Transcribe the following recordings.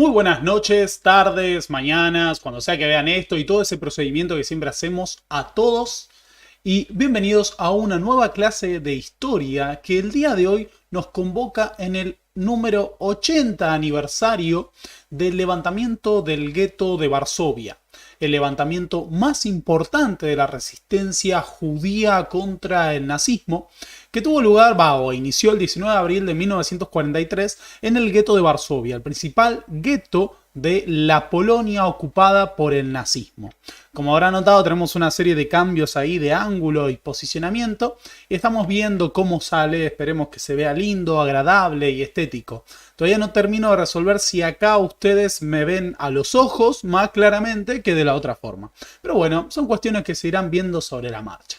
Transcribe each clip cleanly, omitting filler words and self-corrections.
Muy buenas noches, tardes, mañanas, cuando sea que vean esto y todo ese procedimiento que siempre hacemos a todos. Y bienvenidos a una nueva clase de historia que el día de hoy nos convoca en el número 80 aniversario del levantamiento del gueto de Varsovia. El levantamiento más importante de la resistencia judía contra el nazismo, que tuvo lugar, o inició el 19 de abril de 1943 en el gueto de Varsovia, el principal gueto de la Polonia ocupada por el nazismo. Como habrán notado, tenemos una serie de cambios ahí de ángulo y posicionamiento y estamos viendo cómo sale. Esperemos que se vea lindo, agradable y estético. Todavía no termino de resolver si acá ustedes me ven a los ojos más claramente que de la otra forma, pero bueno, son cuestiones que se irán viendo sobre la marcha.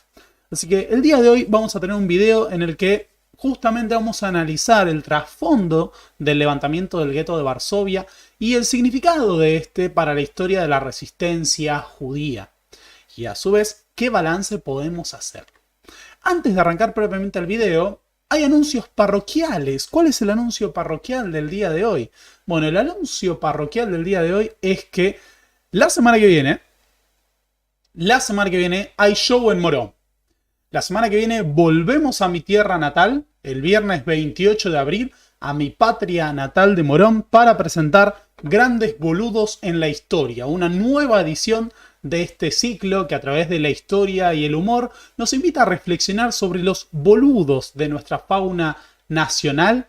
Así que el día de hoy vamos a tener un video en el que justamente vamos a analizar el trasfondo del levantamiento del gueto de Varsovia y el significado de este para la historia de la resistencia judía. Y a su vez, ¿qué balance podemos hacer? Antes de arrancar propiamente el video, hay anuncios parroquiales. ¿Cuál es el anuncio parroquial del día de hoy? Bueno, el anuncio parroquial del día de hoy es que la semana que viene hay show en Morón. La semana que viene volvemos a mi tierra natal, el viernes 28 de abril, a mi patria natal de Morón para presentar Grandes Boludos en la Historia, una nueva edición de este ciclo que a través de la historia y el humor nos invita a reflexionar sobre los boludos de nuestra fauna nacional,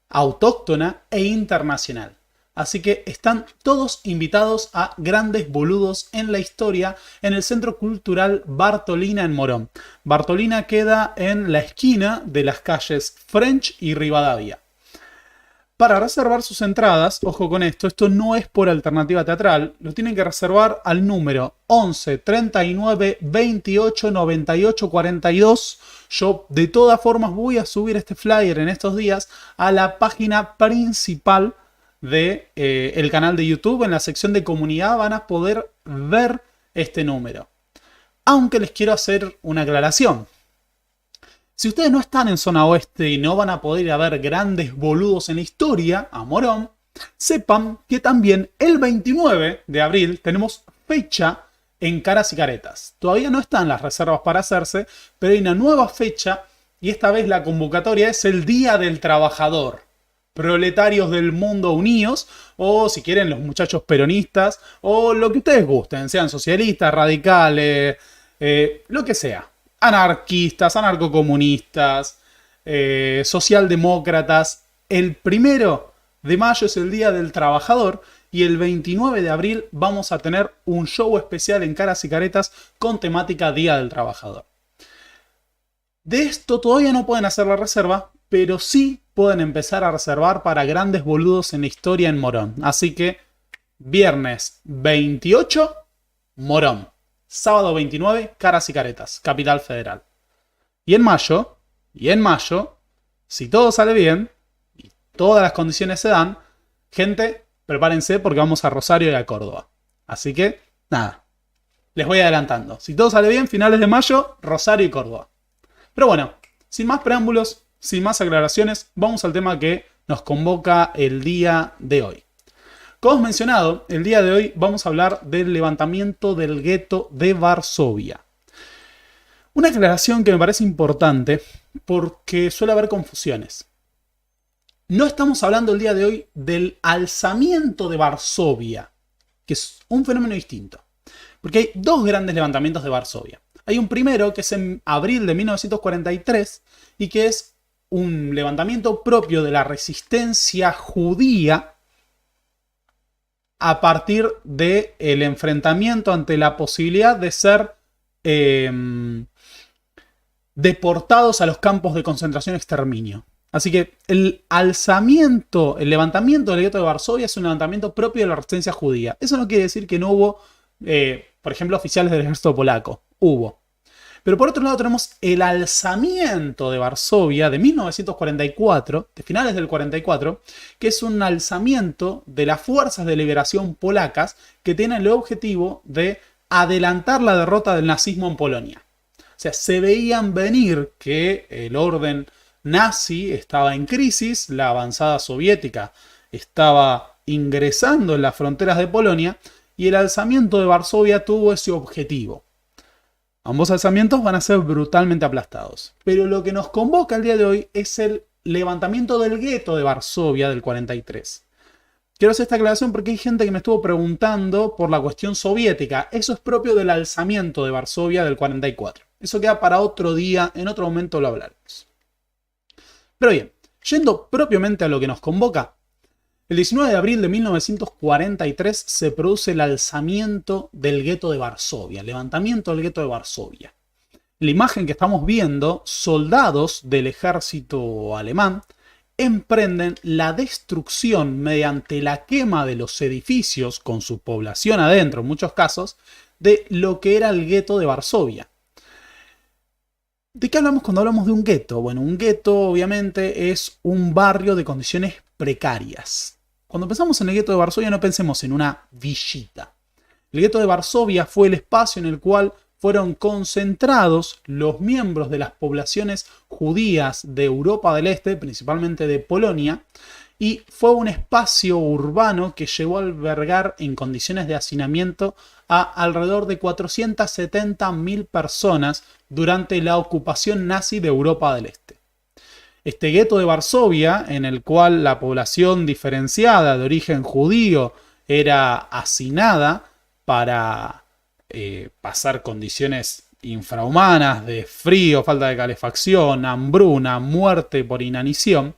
autóctona e internacional. Así que están todos invitados a Grandes Boludos en la Historia en el Centro Cultural Bartolina en Morón. Bartolina queda en la esquina de las calles French y Rivadavia. Para reservar sus entradas, ojo con esto no es por alternativa teatral, lo tienen que reservar al número 11 39 28 98 42. Yo de todas formas voy a subir este flyer en estos días a la página principal de el canal de YouTube. En la sección de comunidad van a poder ver este número. Aunque les quiero hacer una aclaración. Si ustedes no están en zona oeste y no van a poder ir a ver Grandes Boludos en la Historia a Morón, sepan que también el 29 de abril tenemos fecha en Caras y Caretas. Todavía no están las reservas para hacerse, pero hay una nueva fecha y esta vez la convocatoria es el Día del Trabajador. Proletarios del mundo unidos, o si quieren los muchachos peronistas, o lo que ustedes gusten, sean socialistas, radicales, lo que sea. Anarquistas, anarcocomunistas, socialdemócratas. El 1 de mayo es el Día del Trabajador y el 29 de abril vamos a tener un show especial en Caras y Caretas con temática Día del Trabajador. De esto todavía no pueden hacer la reserva, pero sí pueden empezar a reservar para Grandes Boludos en la Historia en Morón. Así que viernes 28, Morón. Sábado 29, Caras y Caretas, Capital Federal. Y en mayo, si todo sale bien y todas las condiciones se dan, gente, prepárense porque vamos a Rosario y a Córdoba. Así que, nada, les voy adelantando. Si todo sale bien, finales de mayo, Rosario y Córdoba. Pero bueno, sin más preámbulos, sin más aclaraciones, vamos al tema que nos convoca el día de hoy. Como hemos mencionado, el día de hoy vamos a hablar del levantamiento del gueto de Varsovia. Una aclaración que me parece importante porque suele haber confusiones. No estamos hablando el día de hoy del alzamiento de Varsovia, que es un fenómeno distinto. Porque hay dos grandes levantamientos de Varsovia. Hay un primero que es en abril de 1943 y que es un levantamiento propio de la resistencia judía a partir del enfrentamiento ante la posibilidad de ser deportados a los campos de concentración y exterminio. Así que el levantamiento del gueto de Varsovia es un levantamiento propio de la resistencia judía. Eso no quiere decir que no hubo, por ejemplo, oficiales del ejército polaco. Hubo. Pero por otro lado tenemos el alzamiento de Varsovia de 1944, de finales del 44, que es un alzamiento de las fuerzas de liberación polacas que tienen el objetivo de adelantar la derrota del nazismo en Polonia. O sea, se veían venir que el orden nazi estaba en crisis, la avanzada soviética estaba ingresando en las fronteras de Polonia y el alzamiento de Varsovia tuvo ese objetivo. Ambos alzamientos van a ser brutalmente aplastados. Pero lo que nos convoca el día de hoy es el levantamiento del gueto de Varsovia del 43. Quiero hacer esta aclaración porque hay gente que me estuvo preguntando por la cuestión soviética. Eso es propio del alzamiento de Varsovia del 44. Eso queda para otro día, en otro momento lo hablaremos. Pero bien, yendo propiamente a lo que nos convoca, el 19 de abril de 1943 se produce el alzamiento del gueto de Varsovia, el levantamiento del gueto de Varsovia. La imagen que estamos viendo, soldados del ejército alemán emprenden la destrucción mediante la quema de los edificios con su población adentro, en muchos casos, de lo que era el gueto de Varsovia. ¿De qué hablamos cuando hablamos de un gueto? Bueno, un gueto obviamente es un barrio de condiciones precarias. Cuando pensamos en el gueto de Varsovia no pensemos en una villita. El gueto de Varsovia fue el espacio en el cual fueron concentrados los miembros de las poblaciones judías de Europa del Este, principalmente de Polonia, y fue un espacio urbano que llegó a albergar en condiciones de hacinamiento a alrededor de 470.000 personas durante la ocupación nazi de Europa del Este. Este gueto de Varsovia, en el cual la población diferenciada de origen judío era hacinada para pasar condiciones infrahumanas de frío, falta de calefacción, hambruna, muerte por inanición,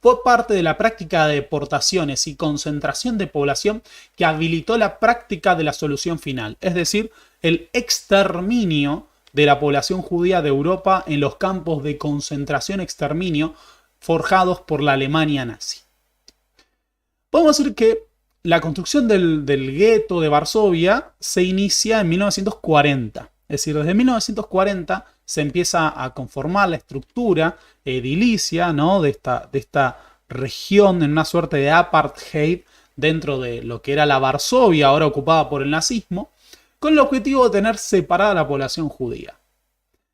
fue parte de la práctica de deportaciones y concentración de población que habilitó la práctica de la solución final, es decir, el exterminio de la población judía de Europa en los campos de concentración-exterminio forjados por la Alemania nazi. Podemos decir que la construcción del gueto de Varsovia se inicia en 1940. Es decir, desde 1940 se empieza a conformar la estructura edilicia, ¿no?, de esta región en una suerte de apartheid dentro de lo que era la Varsovia, ahora ocupada por el nazismo, con el objetivo de tener separada a la población judía.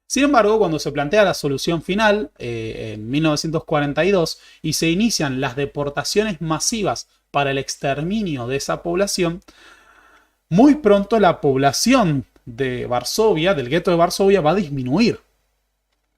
Sin embargo, cuando se plantea la solución final, en 1942, y se inician las deportaciones masivas para el exterminio de esa población, muy pronto la población de Varsovia, del gueto de Varsovia, va a disminuir.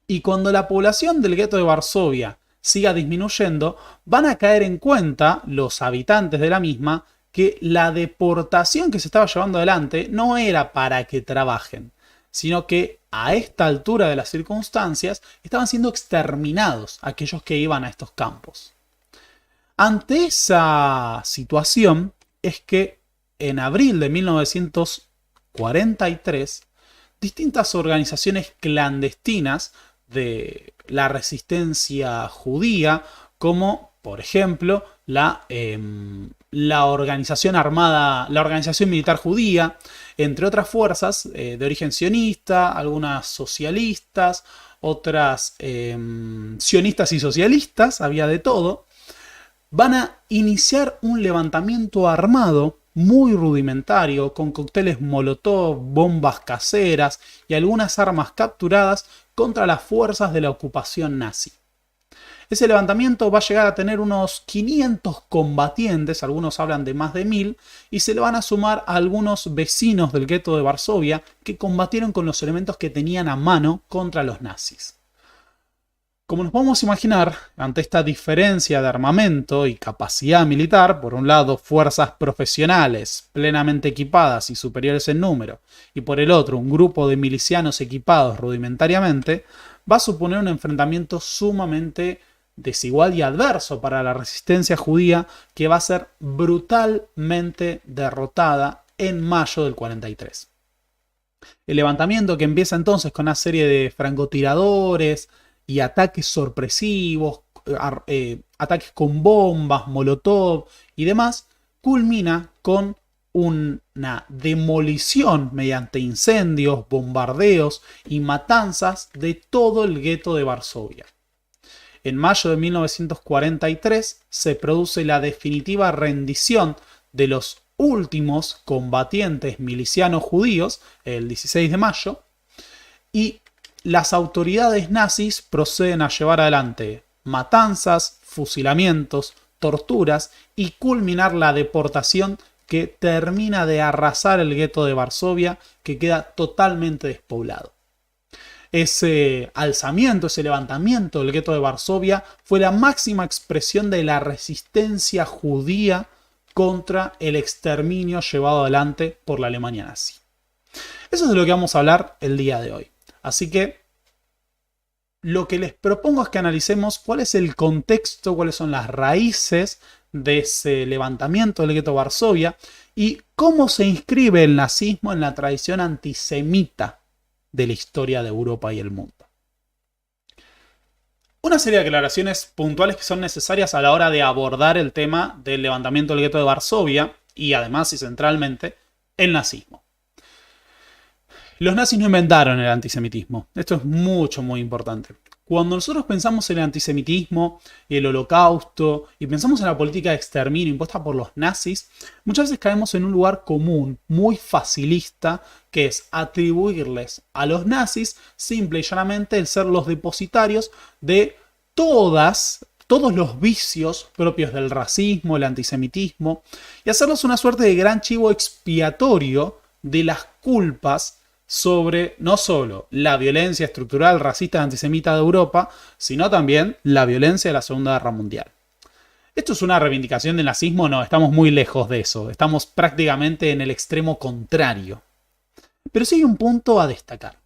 Y cuando la población del gueto de Varsovia siga disminuyendo, van a caer en cuenta los habitantes de la misma que la deportación que se estaba llevando adelante no era para que trabajen, sino que a esta altura de las circunstancias estaban siendo exterminados aquellos que iban a estos campos. Ante esa situación es que en abril de 1943, distintas organizaciones clandestinas de la resistencia judía, como por ejemplo la organización armada, la organización militar judía, entre otras fuerzas de origen sionista, algunas socialistas, otras sionistas y socialistas, había de todo, van a iniciar un levantamiento armado muy rudimentario, con cócteles molotov, bombas caseras y algunas armas capturadas contra las fuerzas de la ocupación nazi. Ese levantamiento va a llegar a tener unos 500 combatientes, algunos hablan de más de 1000, y se le van a sumar a algunos vecinos del gueto de Varsovia que combatieron con los elementos que tenían a mano contra los nazis. Como nos podemos imaginar, ante esta diferencia de armamento y capacidad militar, por un lado fuerzas profesionales plenamente equipadas y superiores en número, y por el otro un grupo de milicianos equipados rudimentariamente, va a suponer un enfrentamiento sumamente desigual y adverso para la resistencia judía, que va a ser brutalmente derrotada en mayo del 43. El levantamiento, que empieza entonces con una serie de francotiradores y ataques sorpresivos, ataques con bombas, molotov y demás, culmina con una demolición mediante incendios, bombardeos y matanzas de todo el gueto de Varsovia. En mayo de 1943 se produce la definitiva rendición de los últimos combatientes milicianos judíos, el 16 de mayo, y las autoridades nazis proceden a llevar adelante matanzas, fusilamientos, torturas y culminar la deportación que termina de arrasar el gueto de Varsovia, que queda totalmente despoblado. Ese alzamiento, ese levantamiento del gueto de Varsovia fue la máxima expresión de la resistencia judía contra el exterminio llevado adelante por la Alemania nazi. Eso es de lo que vamos a hablar el día de hoy. Así que lo que les propongo es que analicemos cuál es el contexto, cuáles son las raíces de ese levantamiento del gueto de Varsovia y cómo se inscribe el nazismo en la tradición antisemita de la historia de Europa y el mundo. Una serie de aclaraciones puntuales que son necesarias a la hora de abordar el tema del levantamiento del gueto de Varsovia y además y centralmente el nazismo. Los nazis no inventaron el antisemitismo. Esto es muy importante. Cuando nosotros pensamos en el antisemitismo y el holocausto y pensamos en la política de exterminio impuesta por los nazis, muchas veces caemos en un lugar común, muy facilista, que es atribuirles a los nazis simple y llanamente el ser los depositarios de todos los vicios propios del racismo, el antisemitismo, y hacerlos una suerte de gran chivo expiatorio de las culpas sobre no solo la violencia estructural racista y antisemita de Europa, sino también la violencia de la Segunda Guerra Mundial. ¿Esto es una reivindicación del nazismo? No, estamos muy lejos de eso. Estamos prácticamente en el extremo contrario. Pero sí hay un punto a destacar.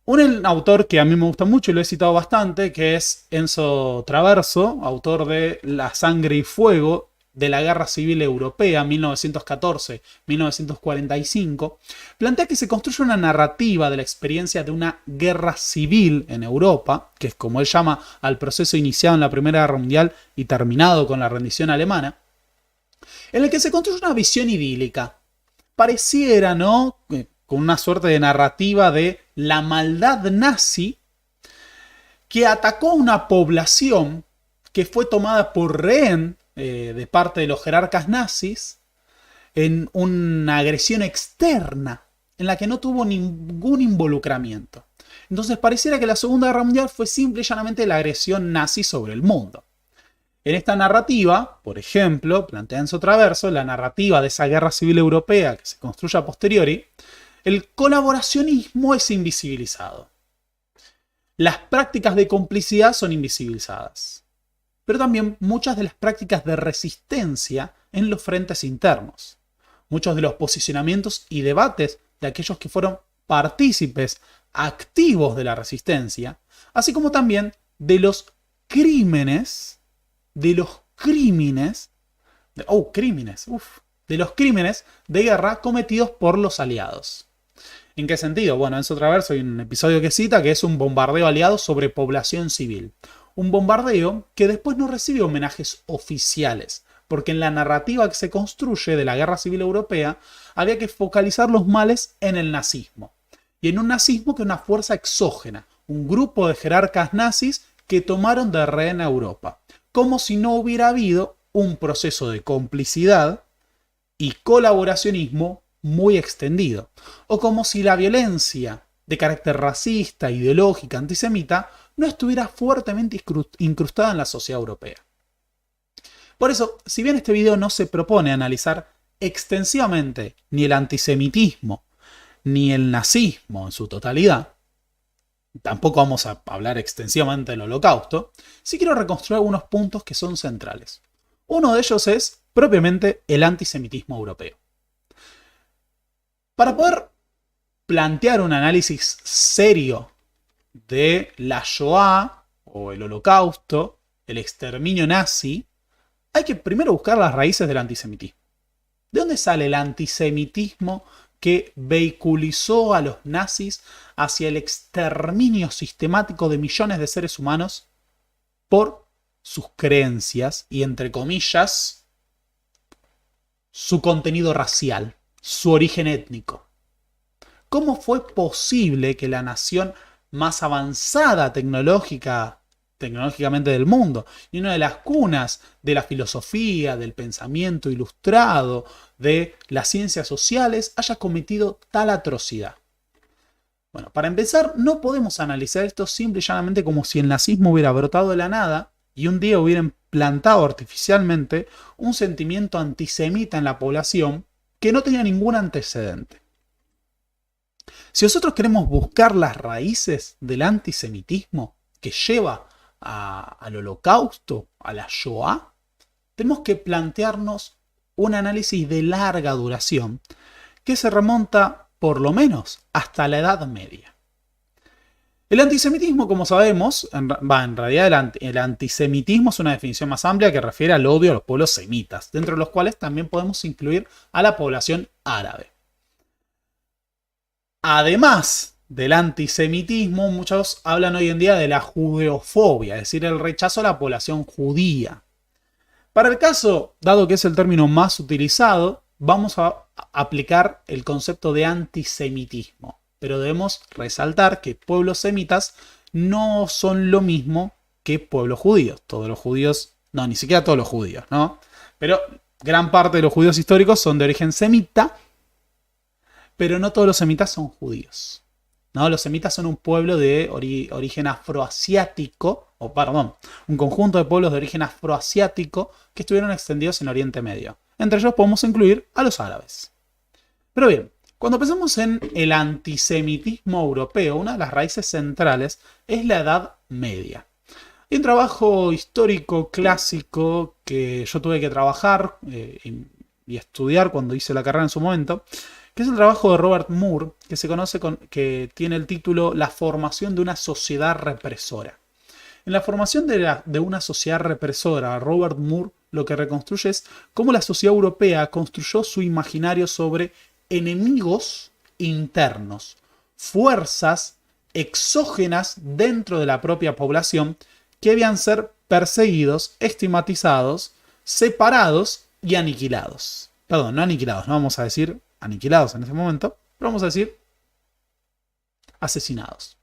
Un autor que a mí me gusta mucho y lo he citado bastante, que es Enzo Traverso, autor de La Sangre y Fuego, de la Guerra Civil Europea, 1914-1945, plantea que se construye una narrativa de la experiencia de una guerra civil en Europa, que es como él llama al proceso iniciado en la Primera Guerra Mundial y terminado con la rendición alemana, en el que se construye una visión idílica. Pareciera, ¿no?, con una suerte de narrativa de la maldad nazi que atacó a una población que fue tomada por rehén de parte de los jerarcas nazis en una agresión externa en la que no tuvo ningún involucramiento. Entonces pareciera que la Segunda Guerra Mundial fue simple y llanamente la agresión nazi sobre el mundo. En esta narrativa, por ejemplo, plantea Enzo Traverso, la narrativa de esa guerra civil europea que se construye a posteriori, el colaboracionismo es invisibilizado. Las prácticas de complicidad son invisibilizadas, pero también muchas de las prácticas de resistencia en los frentes internos. Muchos de los posicionamientos y debates de aquellos que fueron partícipes activos de la resistencia, así como también de los crímenes, de los crímenes de guerra cometidos por los aliados. ¿En qué sentido? Bueno, en Enzo Traverso hay un episodio que cita que es un bombardeo aliado sobre población civil. Un bombardeo que después no recibe homenajes oficiales, porque en la narrativa que se construye de la Guerra Civil Europea había que focalizar los males en el nazismo. Y en un nazismo que es una fuerza exógena, un grupo de jerarcas nazis que tomaron de rehén a Europa, como si no hubiera habido un proceso de complicidad y colaboracionismo muy extendido, o como si la violencia de carácter racista, ideológica, antisemita, no estuviera fuertemente incrustada en la sociedad europea. Por eso, si bien este video no se propone analizar extensivamente ni el antisemitismo ni el nazismo en su totalidad, tampoco vamos a hablar extensivamente del Holocausto, sí quiero reconstruir algunos puntos que son centrales. Uno de ellos es propiamente el antisemitismo europeo. Para poder plantear un análisis serio de la Shoah o el Holocausto, el exterminio nazi, hay que primero buscar las raíces del antisemitismo. ¿De dónde sale el antisemitismo que vehiculizó a los nazis hacia el exterminio sistemático de millones de seres humanos por sus creencias y, entre comillas, su contenido racial, su origen étnico? ¿Cómo fue posible que la nación más avanzada tecnológicamente del mundo y una de las cunas de la filosofía, del pensamiento ilustrado, de las ciencias sociales, haya cometido tal atrocidad? Bueno, para empezar, no podemos analizar esto simple y llanamente como si el nazismo hubiera brotado de la nada y un día hubieran implantado artificialmente un sentimiento antisemita en la población que no tenía ningún antecedente. Si nosotros queremos buscar las raíces del antisemitismo que lleva al Holocausto, a la Shoah, tenemos que plantearnos un análisis de larga duración que se remonta por lo menos hasta la Edad Media. El antisemitismo, como sabemos, en realidad el antisemitismo es una definición más amplia que refiere al odio a los pueblos semitas, dentro de los cuales también podemos incluir a la población árabe. Además del antisemitismo, muchos hablan hoy en día de la judeofobia, es decir, el rechazo a la población judía. Para el caso, dado que es el término más utilizado, vamos a aplicar el concepto de antisemitismo. Pero debemos resaltar que pueblos semitas no son lo mismo que pueblos judíos. Todos los judíos, no, ni siquiera todos los judíos, ¿no? Pero gran parte de los judíos históricos son de origen semita, pero no todos los semitas son judíos. ¿No? Los semitas son un pueblo de origen afroasiático, un conjunto de pueblos de origen afroasiático que estuvieron extendidos en Oriente Medio. Entre ellos podemos incluir a los árabes. Pero bien, cuando pensamos en el antisemitismo europeo, una de las raíces centrales es la Edad Media. Hay un trabajo histórico clásico que yo tuve que trabajar y estudiar cuando hice la carrera en su momento, que es el trabajo de Robert Moore, que se conoce que tiene el título La formación de una sociedad represora. En la formación de una sociedad represora, Robert Moore lo que reconstruye es cómo la sociedad europea construyó su imaginario sobre enemigos internos, fuerzas exógenas dentro de la propia población que debían ser perseguidos, estigmatizados, separados y aniquilados. Perdón, no aniquilados, no vamos a decir aniquilados en ese momento, pero vamos a decir asesinados.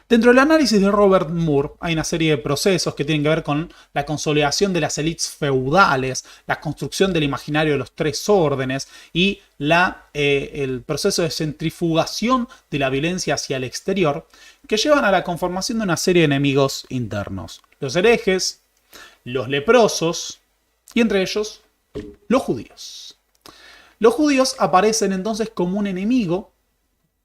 Dentro del análisis de Robert Moore hay una serie de procesos que tienen que ver con la consolidación de las élites feudales, la construcción del imaginario de los tres órdenes y el proceso de centrifugación de la violencia hacia el exterior que llevan a la conformación de una serie de enemigos internos. Los herejes, los leprosos y entre ellos los judíos. Los judíos aparecen entonces como un enemigo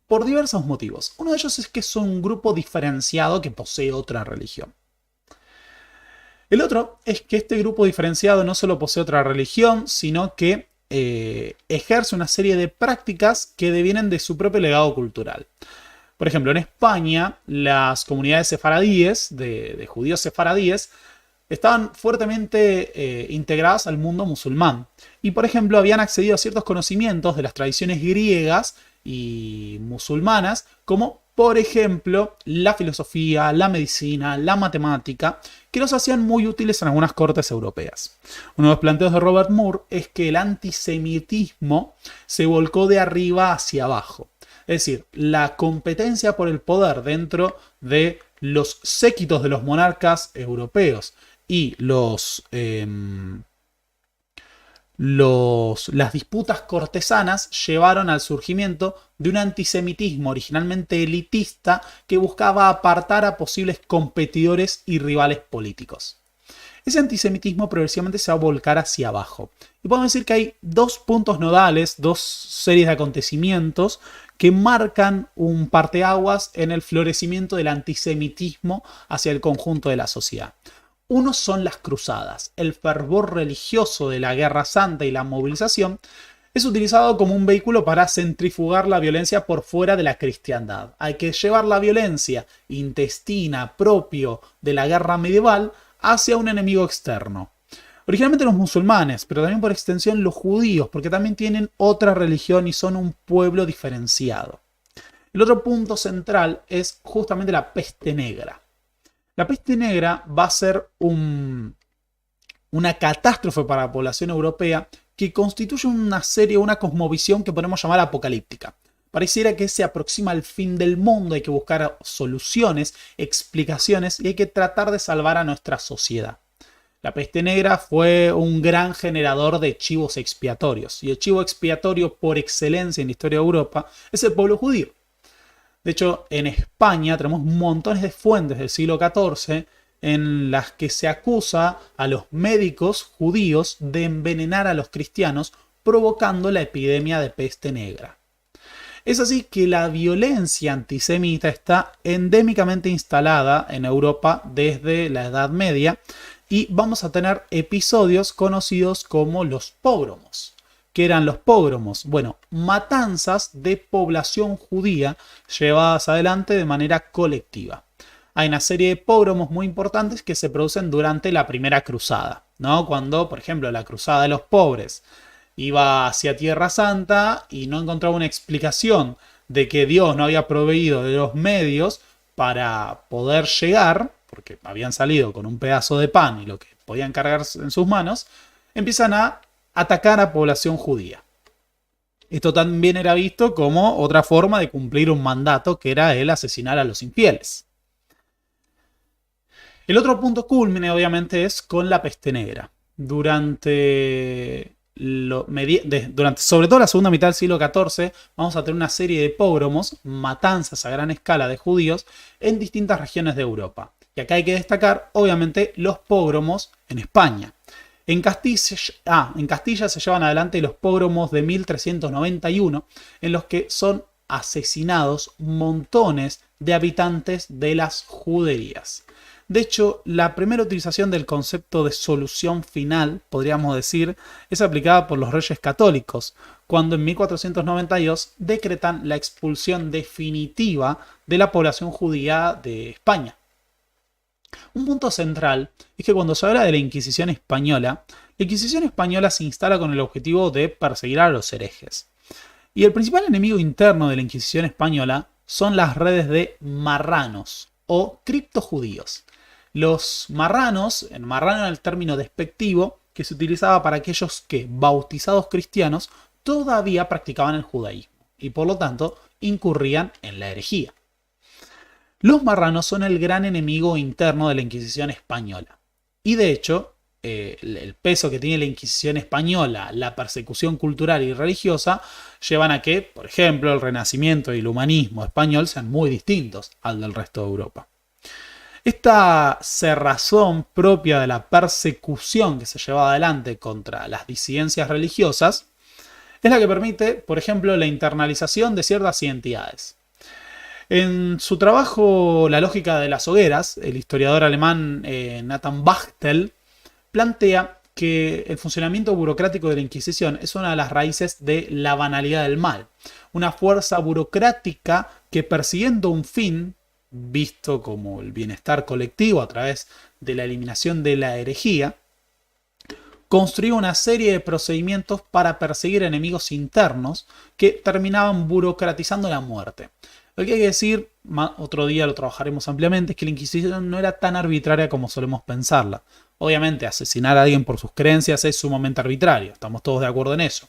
por diversos motivos. Uno de ellos es que son un grupo diferenciado que posee otra religión. El otro es que este grupo diferenciado no solo posee otra religión, sino que ejerce una serie de prácticas que devienen de su propio legado cultural. Por ejemplo, en España, las comunidades sefaradíes, de judíos sefaradíes, estaban fuertemente integradas al mundo musulmán. Y, por ejemplo, habían accedido a ciertos conocimientos de las tradiciones griegas y musulmanas, como por ejemplo la filosofía, la medicina, la matemática, que los hacían muy útiles en algunas cortes europeas. Uno de los planteos de Robert Moore es que el antisemitismo se volcó de arriba hacia abajo. Es decir, la competencia por el poder dentro de los séquitos de los monarcas europeos y las disputas cortesanas llevaron al surgimiento de un antisemitismo originalmente elitista que buscaba apartar a posibles competidores y rivales políticos. Ese antisemitismo progresivamente se va a volcar hacia abajo. Y podemos decir que hay dos puntos nodales, dos series de acontecimientos que marcan un parteaguas en el florecimiento del antisemitismo hacia el conjunto de la sociedad. Uno son las cruzadas. El fervor religioso de la Guerra Santa y la movilización es utilizado como un vehículo para centrifugar la violencia por fuera de la cristiandad. Hay que llevar la violencia intestina propio de la guerra medieval hacia un enemigo externo. Originalmente los musulmanes, pero también por extensión los judíos, porque también tienen otra religión y son un pueblo diferenciado. El otro punto central es justamente la peste negra. La peste negra va a ser una catástrofe para la población europea que constituye una cosmovisión que podemos llamar apocalíptica. Pareciera que se aproxima al fin del mundo, hay que buscar soluciones, explicaciones y hay que tratar de salvar a nuestra sociedad. La peste negra fue un gran generador de chivos expiatorios y el chivo expiatorio por excelencia en la historia de Europa es el pueblo judío. De hecho, en España tenemos montones de fuentes del siglo XIV en las que se acusa a los médicos judíos de envenenar a los cristianos, provocando la epidemia de peste negra. Es así que la violencia antisemita está endémicamente instalada en Europa desde la Edad Media y vamos a tener episodios conocidos como los pogromos. ¿Qué eran los pogromos? Bueno, matanzas de población judía llevadas adelante de manera colectiva. Hay una serie de pogromos muy importantes que se producen durante la Primera Cruzada, ¿no? Cuando, por ejemplo, la Cruzada de los Pobres iba hacia Tierra Santa y no encontraba una explicación de que Dios no había proveído de los medios para poder llegar, porque habían salido con un pedazo de pan y lo que podían cargar en sus manos, empiezan a atacar a población judía. Esto también era visto como otra forma de cumplir un mandato, que era el asesinar a los infieles. El otro punto cúlmine, obviamente, es con la peste negra. Durante sobre todo la segunda mitad del siglo XIV, vamos a tener una serie de pogromos, matanzas a gran escala de judíos en distintas regiones de Europa. Y acá hay que destacar, obviamente, los pogromos en España. En Castilla se llevan adelante los pogromos de 1391, en los que son asesinados montones de habitantes de las juderías. De hecho, la primera utilización del concepto de solución final, podríamos decir, es aplicada por los reyes católicos, cuando en 1492 decretan la expulsión definitiva de la población judía de España. Un punto central es que cuando se habla de la Inquisición española se instala con el objetivo de perseguir a los herejes. Y el principal enemigo interno de la Inquisición española son las redes de marranos o criptojudíos. Los marranos, marrano era el término despectivo que se utilizaba para aquellos que, bautizados cristianos, todavía practicaban el judaísmo y por lo tanto incurrían en la herejía. Los marranos son el gran enemigo interno de la Inquisición española. Y de hecho, el peso que tiene la Inquisición española, la persecución cultural y religiosa, llevan a que, por ejemplo, el Renacimiento y el humanismo español sean muy distintos al del resto de Europa. Esta cerrazón propia de la persecución que se lleva adelante contra las disidencias religiosas es la que permite, por ejemplo, la internalización de ciertas identidades. En su trabajo La lógica de las hogueras, el historiador alemán Nathan Bachtel plantea que el funcionamiento burocrático de la Inquisición es una de las raíces de la banalidad del mal, una fuerza burocrática que, persiguiendo un fin visto como el bienestar colectivo a través de la eliminación de la herejía, construyó una serie de procedimientos para perseguir enemigos internos que terminaban burocratizando la muerte. Lo que hay que decir, otro día lo trabajaremos ampliamente, es que la Inquisición no era tan arbitraria como solemos pensarla. Obviamente, asesinar a alguien por sus creencias es sumamente arbitrario, estamos todos de acuerdo en eso.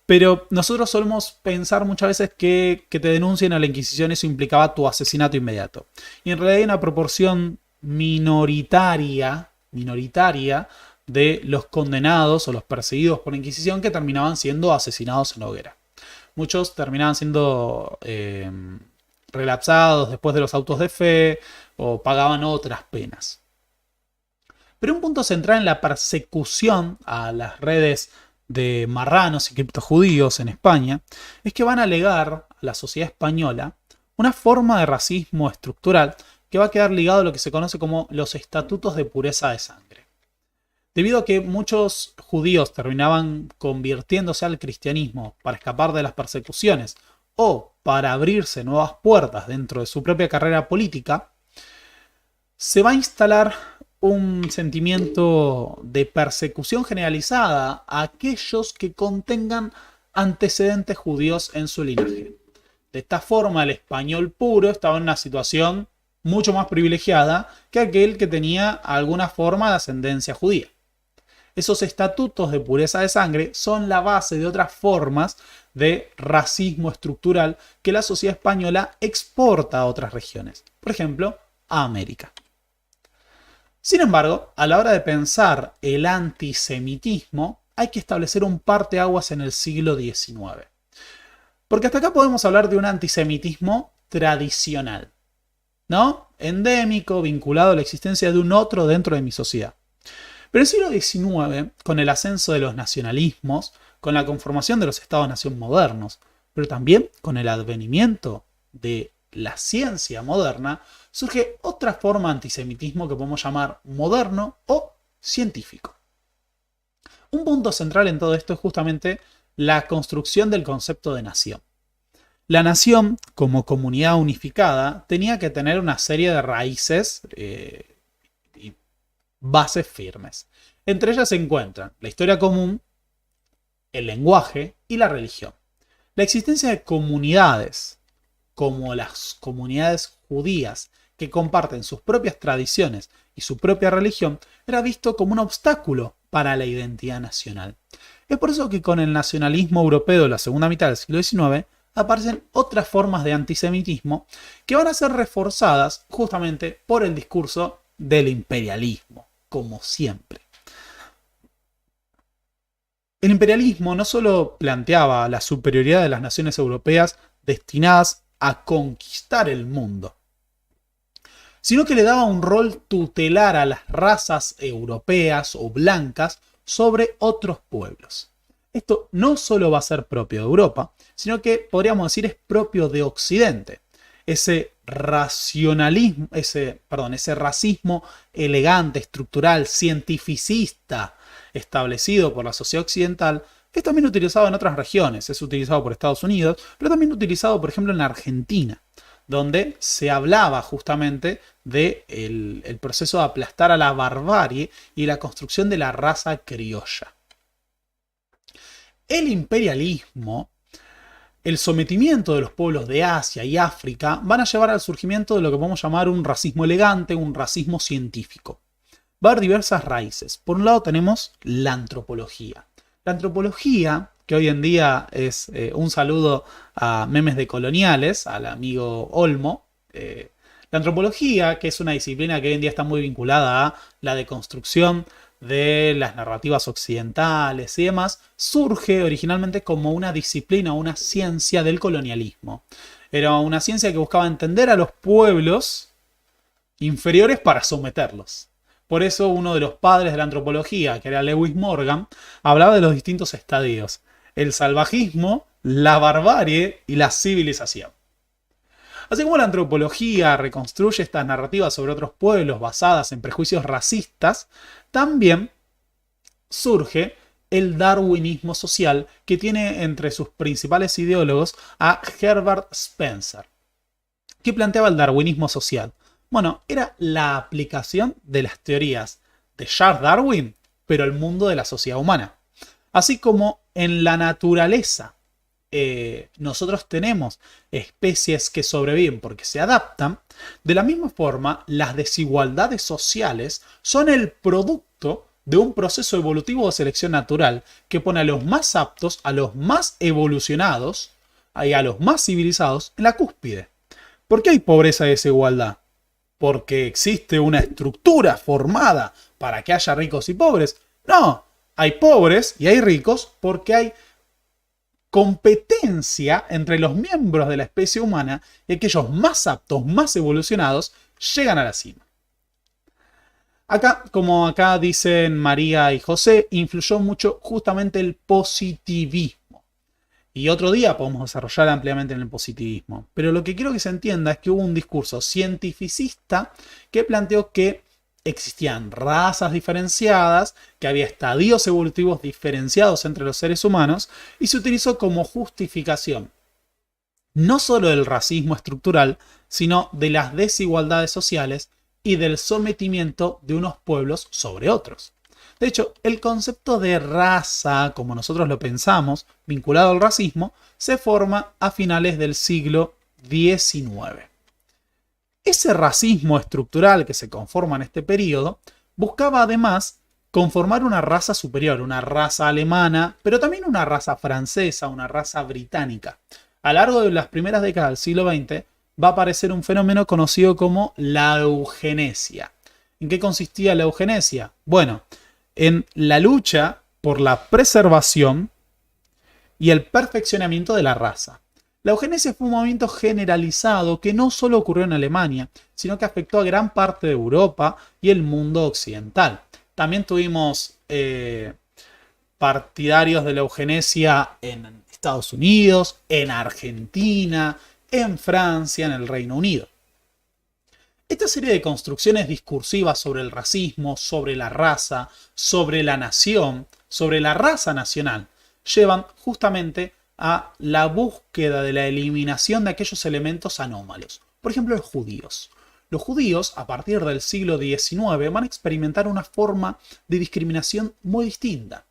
Pero nosotros solemos pensar muchas veces que te denuncien a la Inquisición eso implicaba tu asesinato inmediato. Y en realidad hay una proporción minoritaria de los condenados o los perseguidos por la Inquisición que terminaban siendo asesinados en la hoguera. Muchos terminaban siendo relapsados después de los autos de fe o pagaban otras penas. Pero un punto central en la persecución a las redes de marranos y criptojudíos en España es que van a legar a la sociedad española una forma de racismo estructural que va a quedar ligado a lo que se conoce como los estatutos de pureza de sangre. Debido a que muchos judíos terminaban convirtiéndose al cristianismo para escapar de las persecuciones o para abrirse nuevas puertas dentro de su propia carrera política, se va a instalar un sentimiento de persecución generalizada a aquellos que contengan antecedentes judíos en su linaje. De esta forma, el español puro estaba en una situación mucho más privilegiada que aquel que tenía alguna forma de ascendencia judía. Esos estatutos de pureza de sangre son la base de otras formas de racismo estructural que la sociedad española exporta a otras regiones, por ejemplo, a América. Sin embargo, a la hora de pensar el antisemitismo, hay que establecer un parteaguas en el siglo XIX. Porque hasta acá podemos hablar de un antisemitismo tradicional. ¿no? Endémico, vinculado a la existencia de un otro dentro de mi sociedad. Pero el siglo XIX, con el ascenso de los nacionalismos, con la conformación de los estados-nación modernos, pero también con el advenimiento de la ciencia moderna, surge otra forma de antisemitismo que podemos llamar moderno o científico. Un punto central en todo esto es justamente la construcción del concepto de nación. La nación, como comunidad unificada, tenía que tener una serie de raíces y bases firmes. Entre ellas se encuentran la historia común, el lenguaje y la religión. La existencia de comunidades, como las comunidades judías, que comparten sus propias tradiciones y su propia religión, era visto como un obstáculo para la identidad nacional. Es por eso que con el nacionalismo europeo de la segunda mitad del siglo XIX aparecen otras formas de antisemitismo que van a ser reforzadas justamente por el discurso del imperialismo, como siempre. El imperialismo no solo planteaba la superioridad de las naciones europeas destinadas a conquistar el mundo, sino que le daba un rol tutelar a las razas europeas o blancas sobre otros pueblos. Esto no solo va a ser propio de Europa, sino que podríamos decir es propio de Occidente. Ese racionalismo, ese racismo elegante, estructural, cientificista establecido por la sociedad occidental es también utilizado en otras regiones. Es utilizado por Estados Unidos, pero también utilizado, por ejemplo, en la Argentina, donde se hablaba justamente del proceso de aplastar a la barbarie y la construcción de la raza criolla. El imperialismo, el sometimiento de los pueblos de Asia y África van a llevar al surgimiento de lo que podemos llamar un racismo elegante, un racismo científico. Va a haber diversas raíces. Por un lado tenemos la antropología. La antropología, que hoy en día es un saludo a memes de coloniales, al amigo Olmo. La antropología, que es una disciplina que hoy en día está muy vinculada a la deconstrucción de las narrativas occidentales y demás, surge originalmente como una disciplina, una ciencia del colonialismo. Era una ciencia que buscaba entender a los pueblos inferiores para someterlos. Por eso uno de los padres de la antropología, que era Lewis Morgan, hablaba de los distintos estadios: el salvajismo, la barbarie y la civilización. Así como la antropología reconstruye estas narrativas sobre otros pueblos basadas en prejuicios racistas, también surge el darwinismo social, que tiene entre sus principales ideólogos a Herbert Spencer. ¿Qué planteaba el darwinismo social? Bueno, era la aplicación de las teorías de Charles Darwin, pero al mundo de la sociedad humana. Así como en la naturaleza nosotros tenemos especies que sobreviven porque se adaptan, de la misma forma las desigualdades sociales son el producto de un proceso evolutivo de selección natural que pone a los más aptos, a los más evolucionados y a los más civilizados en la cúspide. ¿Por qué hay pobreza y desigualdad? ¿Porque existe una estructura formada para que haya ricos y pobres? No, hay pobres y hay ricos porque hay competencia entre los miembros de la especie humana y aquellos más aptos, más evolucionados, llegan a la cima. Acá, como acá dicen María y José, influyó mucho justamente el positivismo. Y otro día podemos desarrollar ampliamente en el positivismo. Pero lo que quiero que se entienda es que hubo un discurso cientificista que planteó que existían razas diferenciadas, que había estadios evolutivos diferenciados entre los seres humanos, y se utilizó como justificación no solo del racismo estructural, sino de las desigualdades sociales y del sometimiento de unos pueblos sobre otros. De hecho, el concepto de raza, como nosotros lo pensamos, vinculado al racismo, se forma a finales del siglo XIX. Ese racismo estructural que se conforma en este periodo buscaba además conformar una raza superior, una raza alemana, pero también una raza francesa, una raza británica. A lo largo de las primeras décadas del siglo XX va a aparecer un fenómeno conocido como la eugenesia. ¿En qué consistía la eugenesia? Bueno, en la lucha por la preservación y el perfeccionamiento de la raza. La eugenesia fue un movimiento generalizado que no solo ocurrió en Alemania, sino que afectó a gran parte de Europa y el mundo occidental. También tuvimos partidarios de la eugenesia en Estados Unidos, en Argentina, en Francia, en el Reino Unido. Esta serie de construcciones discursivas sobre el racismo, sobre la raza, sobre la nación, sobre la raza nacional, llevan justamente a la búsqueda de la eliminación de aquellos elementos anómalos. Por ejemplo, los judíos. Los judíos, a partir del siglo XIX, van a experimentar una forma de discriminación muy distinta,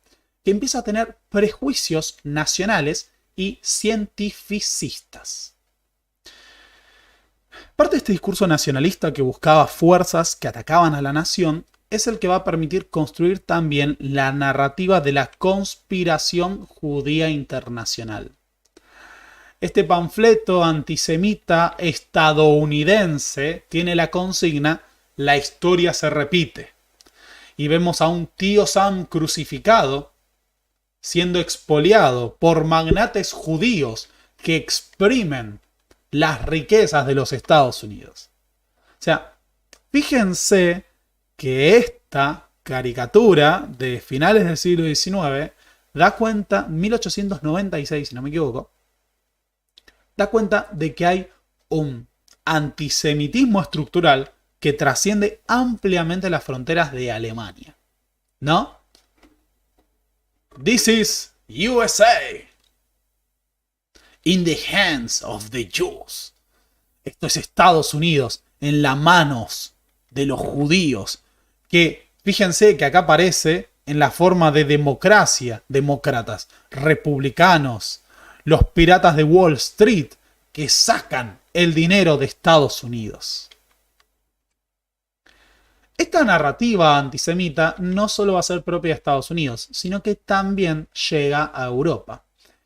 que empieza a tener prejuicios nacionales y cientificistas. Parte de este discurso nacionalista que buscaba fuerzas que atacaban a la nación es el que va a permitir construir también la narrativa de la conspiración judía internacional. Este panfleto antisemita estadounidense tiene la consigna "La historia se repite". Y vemos a un tío Sam crucificado siendo expoliado por magnates judíos que exprimen las riquezas de los Estados Unidos. O sea, fíjense que esta caricatura de finales del siglo XIX da cuenta, 1896 si no me equivoco, da cuenta de que hay un antisemitismo estructural que trasciende ampliamente las fronteras de Alemania. ¿No? This is USA. In the hands of the Jews. Esto es Estados Unidos en las manos de los judíos. Que fíjense que acá aparece en la forma de democracia, demócratas, republicanos, los piratas de Wall Street que sacan el dinero de Estados Unidos. Esta narrativa antisemita no solo va a ser propia de Estados Unidos, sino que también llega a Europa.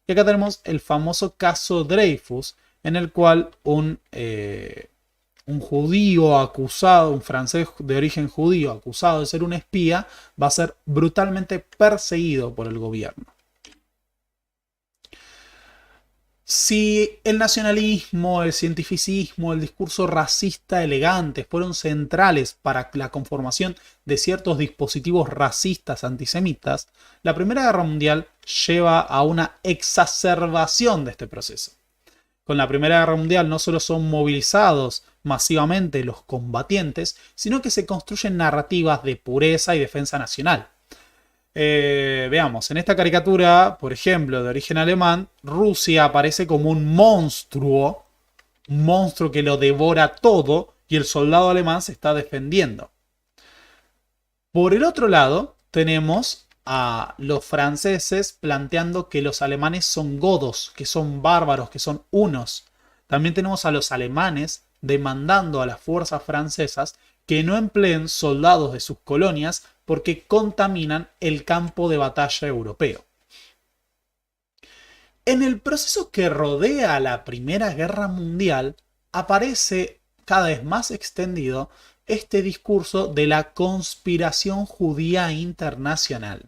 Y acá tenemos el famoso caso Dreyfus, en el cual un judío acusado, un francés de origen judío acusado de ser un espía, va a ser brutalmente perseguido por el gobierno. Si el nacionalismo, el cientificismo, el discurso racista elegante fueron centrales para la conformación de ciertos dispositivos racistas antisemitas, la Primera Guerra Mundial lleva a una exacerbación de este proceso. Con la Primera Guerra Mundial no solo son movilizados masivamente los combatientes, sino que se construyen narrativas de pureza y defensa nacional. Veamos, en esta caricatura, por ejemplo, de origen alemán, Rusia aparece como un monstruo que lo devora todo y el soldado alemán se está defendiendo. Por el otro lado, tenemos a los franceses planteando que los alemanes son godos, que son bárbaros, que son hunos. También tenemos a los alemanes demandando a las fuerzas francesas que no empleen soldados de sus colonias porque contaminan el campo de batalla europeo. En el proceso que rodea a la Primera Guerra Mundial aparece cada vez más extendido este discurso de la conspiración judía internacional.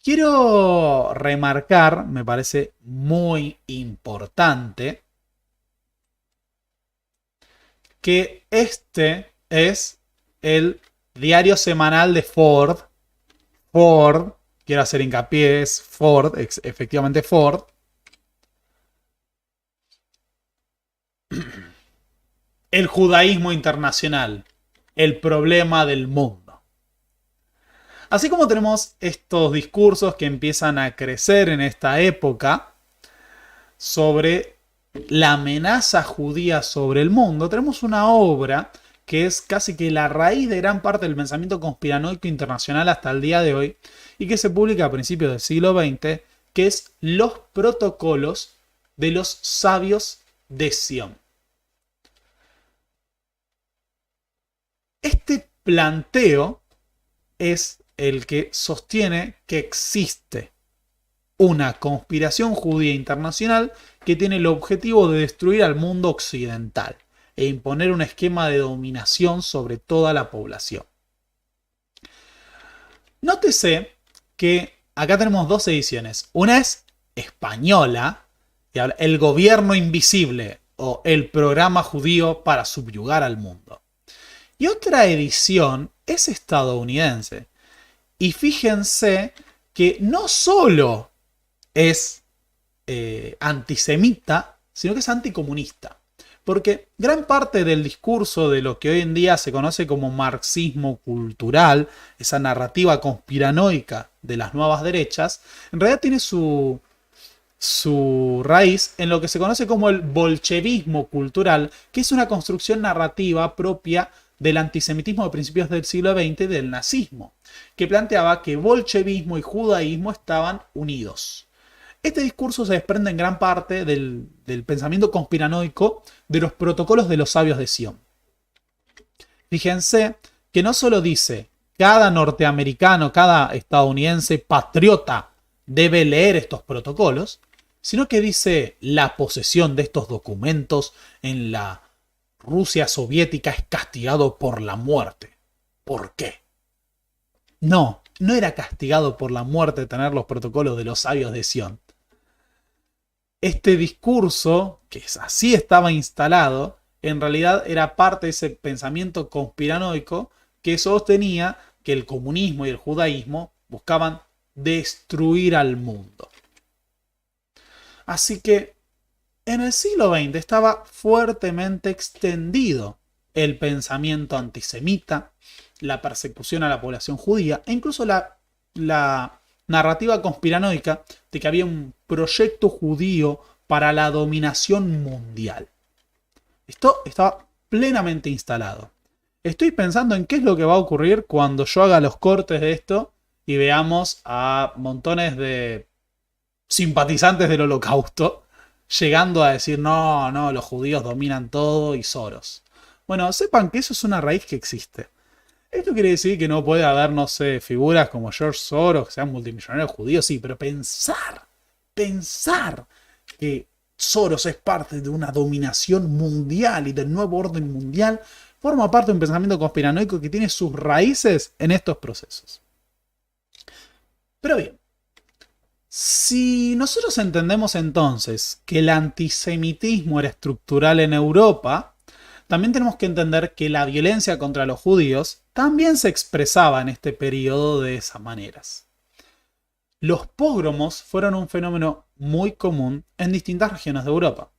Quiero remarcar, me parece muy importante, que este es el diario semanal de Ford. Ford, quiero hacer hincapié, es Ford, efectivamente Ford. El judaísmo internacional, el problema del mundo. Así como tenemos estos discursos que empiezan a crecer en esta época sobre la amenaza judía sobre el mundo, tenemos una obra que es casi que la raíz de gran parte del pensamiento conspiranoico internacional hasta el día de hoy y que se publica a principios del siglo XX, que es Los Protocolos de los Sabios de Sion. Este planteo es el que sostiene que existe una conspiración judía internacional que tiene el objetivo de destruir al mundo occidental e imponer un esquema de dominación sobre toda la población. Nótese que acá tenemos dos ediciones. Una es española, y habla el gobierno invisible o el programa judío para subyugar al mundo. Y otra edición es estadounidense. Y fíjense que no solo es antisemita, sino que es anticomunista. Porque gran parte del discurso de lo que hoy en día se conoce como marxismo cultural, esa narrativa conspiranoica de las nuevas derechas, en realidad tiene su raíz en lo que se conoce como el bolchevismo cultural, que es una construcción narrativa propia del antisemitismo de principios del siglo XX y del nazismo, que planteaba que bolchevismo y judaísmo estaban unidos. Este discurso se desprende en gran parte del pensamiento conspiranoico de los protocolos de los sabios de Sion. Fíjense que no solo dice cada norteamericano, cada estadounidense patriota debe leer estos protocolos, sino que dice la posesión de estos documentos en la Rusia soviética es castigado por la muerte. ¿Por qué? No era castigado por la muerte tener los protocolos de los sabios de Sion. Este discurso, que así estaba instalado, en realidad era parte de ese pensamiento conspiranoico que sostenía que el comunismo y el judaísmo buscaban destruir al mundo. Así que en el siglo XX estaba fuertemente extendido el pensamiento antisemita, la persecución a la población judía e incluso la narrativa conspiranoica de que había un proyecto judío para la dominación mundial. Esto estaba plenamente instalado. Estoy pensando en qué es lo que va a ocurrir cuando yo haga los cortes de esto y veamos a montones de simpatizantes del Holocausto llegando a decir no, los judíos dominan todo y Soros. Bueno, sepan que eso es una raíz que existe. Esto quiere decir que no puede haber, no sé, figuras como George Soros que sean multimillonarios judíos, sí, pero pensar que Soros es parte de una dominación mundial y del nuevo orden mundial forma parte de un pensamiento conspiranoico que tiene sus raíces en estos procesos. Pero bien, si nosotros entendemos entonces que el antisemitismo era estructural en Europa, también tenemos que entender que la violencia contra los judíos también se expresaba en este periodo de esas maneras. Los pogromos fueron un fenómeno muy común en distintas regiones de Europa.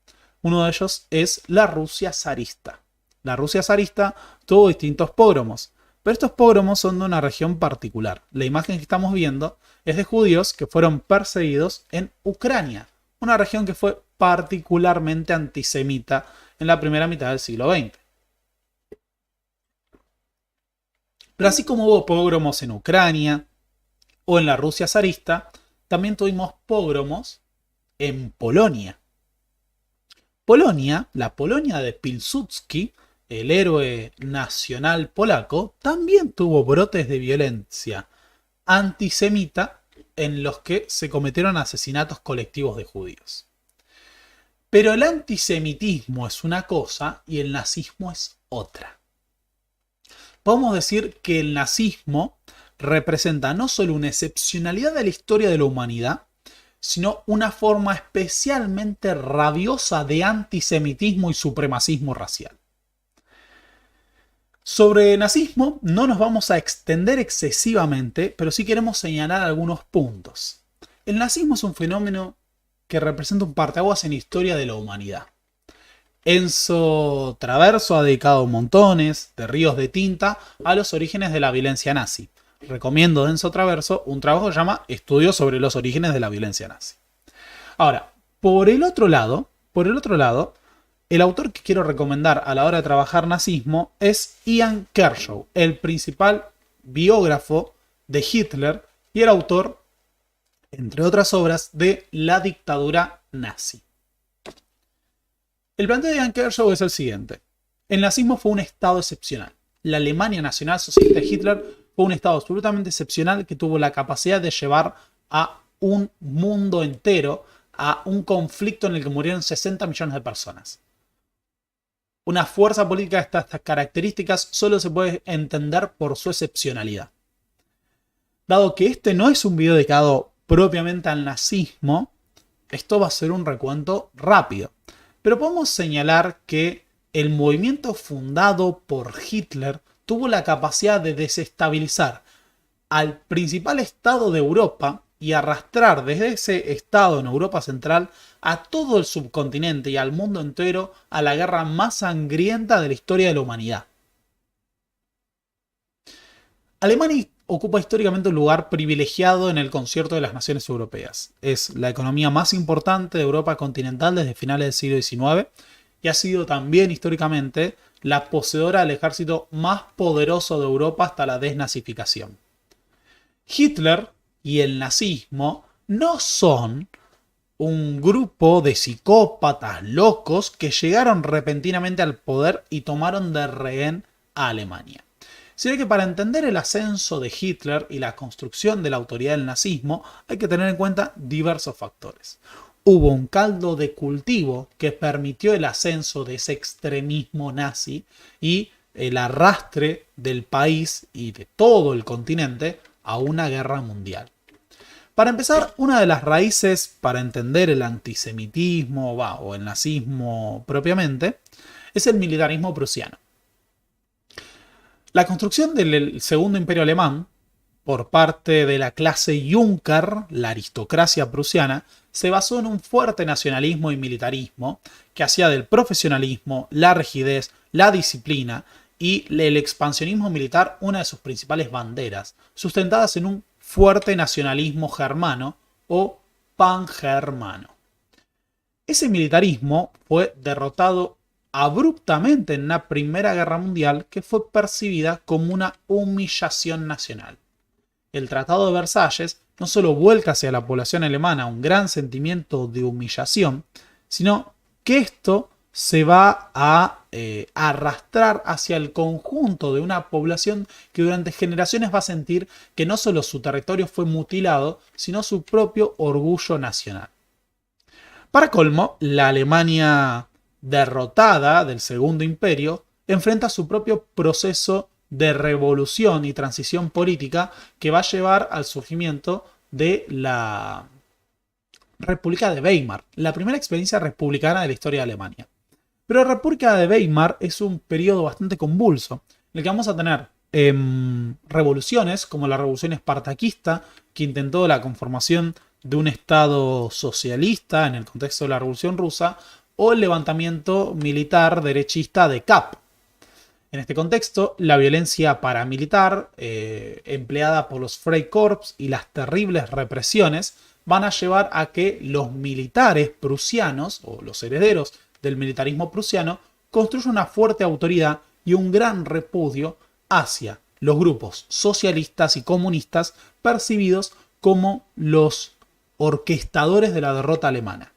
Uno de ellos es la Rusia zarista. La Rusia zarista tuvo distintos pogromos, pero estos pogromos son de una región particular. La imagen que estamos viendo es de judíos que fueron perseguidos en Ucrania, una región que fue particularmente antisemita en la primera mitad del siglo XX. Pero así como hubo pogromos en Ucrania o en la Rusia zarista, también tuvimos pogromos en Polonia. La Polonia de Pilsudski, el héroe nacional polaco, también tuvo brotes de violencia antisemita en los que se cometieron asesinatos colectivos de judíos. Pero el antisemitismo es una cosa y el nazismo es otra. Podemos decir que el nazismo representa no solo una excepcionalidad de la historia de la humanidad, sino una forma especialmente rabiosa de antisemitismo y supremacismo racial. Sobre nazismo no nos vamos a extender excesivamente, pero sí queremos señalar algunos puntos. El nazismo es un fenómeno que representa un parteaguas en la historia de la humanidad. Enzo Traverso ha dedicado montones de ríos de tinta a los orígenes de la violencia nazi. Recomiendo de Enzo Traverso un trabajo que se llama Estudios sobre los orígenes de la violencia nazi. Ahora, por el otro lado, el autor que quiero recomendar a la hora de trabajar nazismo es Ian Kershaw, el principal biógrafo de Hitler y el autor, entre otras obras, de La dictadura nazi. El planteo de Ian Kershaw es el siguiente. El nazismo fue un estado excepcional. La Alemania nacional socialista de Hitler fue un estado absolutamente excepcional que tuvo la capacidad de llevar a un mundo entero a un conflicto en el que murieron 60 millones de personas. Una fuerza política de estas características solo se puede entender por su excepcionalidad. Dado que este no es un video dedicado propiamente al nazismo, Esto va a ser un recuento rápido, pero podemos señalar que el movimiento fundado por Hitler tuvo la capacidad de desestabilizar al principal estado de Europa y arrastrar desde ese estado en Europa Central a todo el subcontinente y al mundo entero a la guerra más sangrienta de la historia de la humanidad. Alemania ocupa históricamente un lugar privilegiado en el concierto de las naciones europeas. Es la economía más importante de Europa continental desde finales del siglo XIX y ha sido también históricamente la poseedora del ejército más poderoso de Europa hasta la desnazificación. Hitler y el nazismo no son un grupo de psicópatas locos que llegaron repentinamente al poder y tomaron de rehén a Alemania. Sino que para entender el ascenso de Hitler y la construcción de la autoridad del nazismo hay que tener en cuenta diversos factores. Hubo un caldo de cultivo que permitió el ascenso de ese extremismo nazi y el arrastre del país y de todo el continente a una guerra mundial. Para empezar, una de las raíces para entender el antisemitismo o el nazismo propiamente es el militarismo prusiano. La construcción del Segundo Imperio Alemán por parte de la clase Junker, la aristocracia prusiana, se basó en un fuerte nacionalismo y militarismo que hacía del profesionalismo, la rigidez, la disciplina y el expansionismo militar una de sus principales banderas, sustentadas en un fuerte nacionalismo germano o pangermano. Ese militarismo fue derrotado abruptamente en una Primera Guerra Mundial que fue percibida como una humillación nacional. El Tratado de Versalles no solo vuelca hacia la población alemana un gran sentimiento de humillación, sino que esto se va a arrastrar hacia el conjunto de una población que durante generaciones va a sentir que no solo su territorio fue mutilado, sino su propio orgullo nacional. Para colmo, la Alemania derrotada del Segundo Imperio enfrenta su propio proceso de revolución y transición política que va a llevar al surgimiento de la República de Weimar, la primera experiencia republicana de la historia de Alemania. Pero la República de Weimar es un periodo bastante convulso, en el que vamos a tener revoluciones como la revolución espartaquista, que intentó la conformación de un estado socialista en el contexto de la Revolución Rusa, o el levantamiento militar derechista de Kapp. En este contexto, la violencia paramilitar empleada por los Freikorps y las terribles represiones van a llevar a que los militares prusianos, o los herederos del militarismo prusiano, construyen una fuerte autoridad y un gran repudio hacia los grupos socialistas y comunistas percibidos como los orquestadores de la derrota alemana.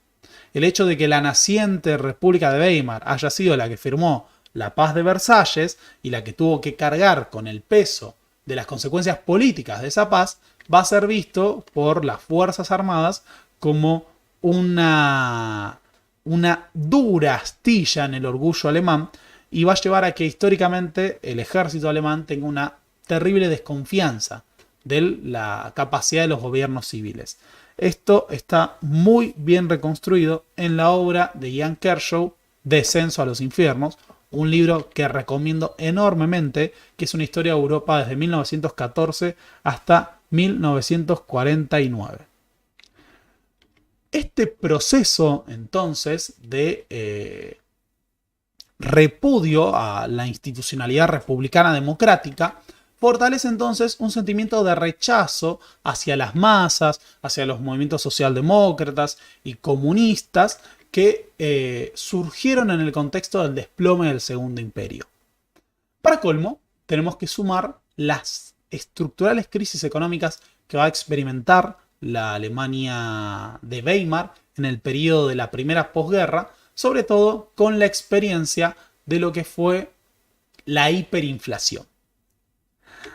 El hecho de que la naciente República de Weimar haya sido la que firmó la Paz de Versalles y la que tuvo que cargar con el peso de las consecuencias políticas de esa paz, va a ser visto por las Fuerzas Armadas como una dura astilla en el orgullo alemán y va a llevar a que históricamente el ejército alemán tenga una terrible desconfianza de la capacidad de los gobiernos civiles. Esto está muy bien reconstruido en la obra de Ian Kershaw, Descenso a los Infiernos, un libro que recomiendo enormemente, que es una historia de Europa desde 1914 hasta 1949. Este proceso, entonces, de repudio a la institucionalidad republicana democrática fortalece entonces un sentimiento de rechazo hacia las masas, hacia los movimientos socialdemócratas y comunistas que surgieron en el contexto del desplome del Segundo Imperio. Para colmo, tenemos que sumar las estructurales crisis económicas que va a experimentar la Alemania de Weimar en el periodo de la primera posguerra, sobre todo con la experiencia de lo que fue la hiperinflación.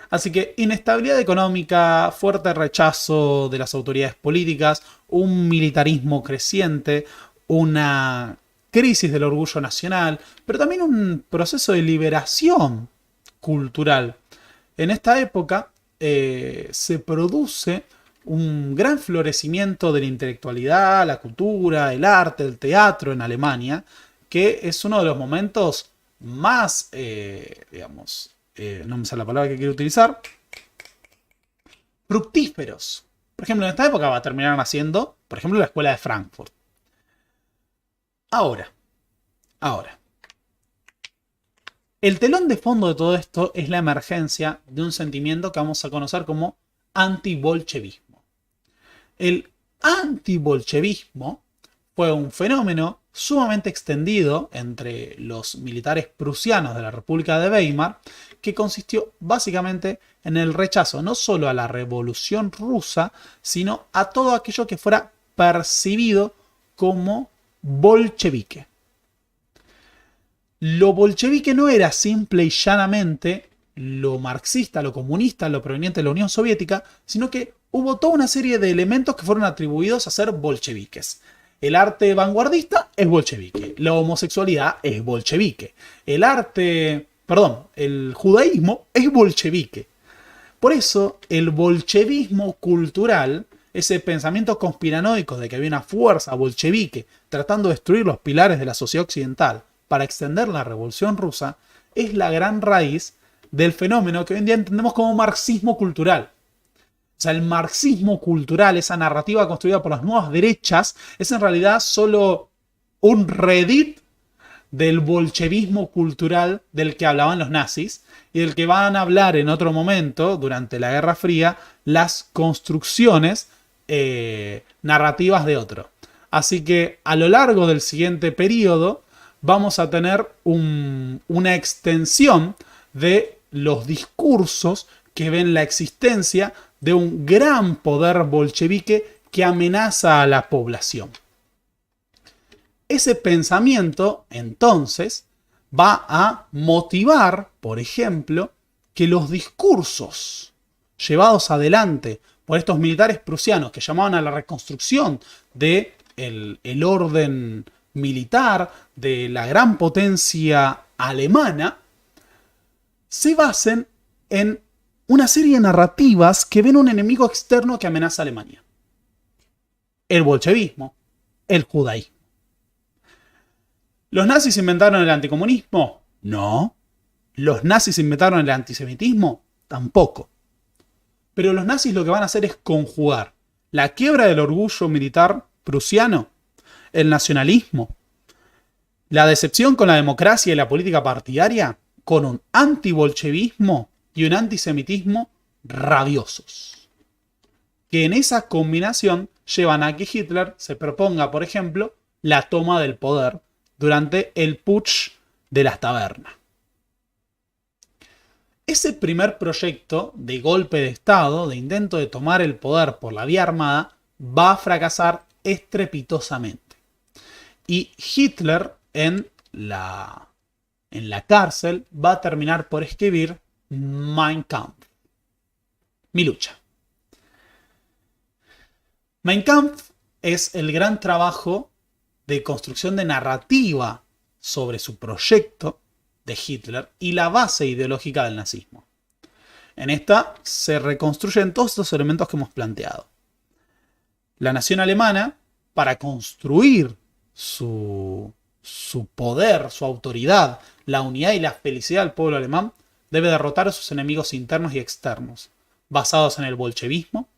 Así que inestabilidad económica, fuerte rechazo de las autoridades políticas, un militarismo creciente, una crisis del orgullo nacional, pero también un proceso de liberación cultural. En esta época se produce un gran florecimiento de la intelectualidad, la cultura, el arte, el teatro en Alemania, que es uno de los momentos más, no me sale la palabra que quiero utilizar, fructíferos. Por ejemplo, en esta época va a terminar naciendo, por ejemplo, la Escuela de Frankfurt. Ahora, el telón de fondo de todo esto es la emergencia de un sentimiento que vamos a conocer como antibolchevismo. El antibolchevismo fue un fenómeno sumamente extendido entre los militares prusianos de la República de Weimar, que consistió básicamente en el rechazo no solo a la Revolución Rusa, sino a todo aquello que fuera percibido como bolchevique. Lo bolchevique no era simple y llanamente lo marxista, lo comunista, lo proveniente de la Unión Soviética, sino que hubo toda una serie de elementos que fueron atribuidos a ser bolcheviques. El arte vanguardista es bolchevique, la homosexualidad es bolchevique, el judaísmo es bolchevique. Por eso, el bolchevismo cultural, ese pensamiento conspiranoico de que había una fuerza bolchevique tratando de destruir los pilares de la sociedad occidental para extender la revolución rusa, es la gran raíz del fenómeno que hoy en día entendemos como marxismo cultural. O sea, el marxismo cultural, esa narrativa construida por las nuevas derechas, es en realidad solo un reedit del bolchevismo cultural del que hablaban los nazis y del que van a hablar en otro momento, durante la Guerra Fría, las construcciones narrativas de otro. Así que a lo largo del siguiente periodo vamos a tener una extensión de los discursos que ven la existencia de un gran poder bolchevique que amenaza a la población. Ese pensamiento, entonces, va a motivar, por ejemplo, que los discursos llevados adelante por estos militares prusianos que llamaban a la reconstrucción del orden militar de la gran potencia alemana, se basen en una serie de narrativas que ven un enemigo externo que amenaza a Alemania. El bolchevismo, el judaísmo. ¿Los nazis inventaron el anticomunismo? No. ¿Los nazis inventaron el antisemitismo? Tampoco. Pero los nazis lo que van a hacer es conjugar la quiebra del orgullo militar prusiano, el nacionalismo, la decepción con la democracia y la política partidaria, con un antibolchevismo y un antisemitismo rabiosos, que en esa combinación llevan a que Hitler se proponga, por ejemplo, la toma del poder durante el putsch de las tabernas. Ese primer proyecto de golpe de Estado, de intento de tomar el poder por la vía armada, va a fracasar estrepitosamente. Y Hitler en la cárcel va a terminar por escribir Mein Kampf, mi lucha. Mein Kampf es el gran trabajo de construcción de narrativa sobre su proyecto de Hitler y la base ideológica del nazismo. En esta se reconstruyen todos estos elementos que hemos planteado. La nación alemana, para construir su poder, su autoridad, la unidad y la felicidad del pueblo alemán, debe derrotar a sus enemigos internos y externos, basados en el bolchevismo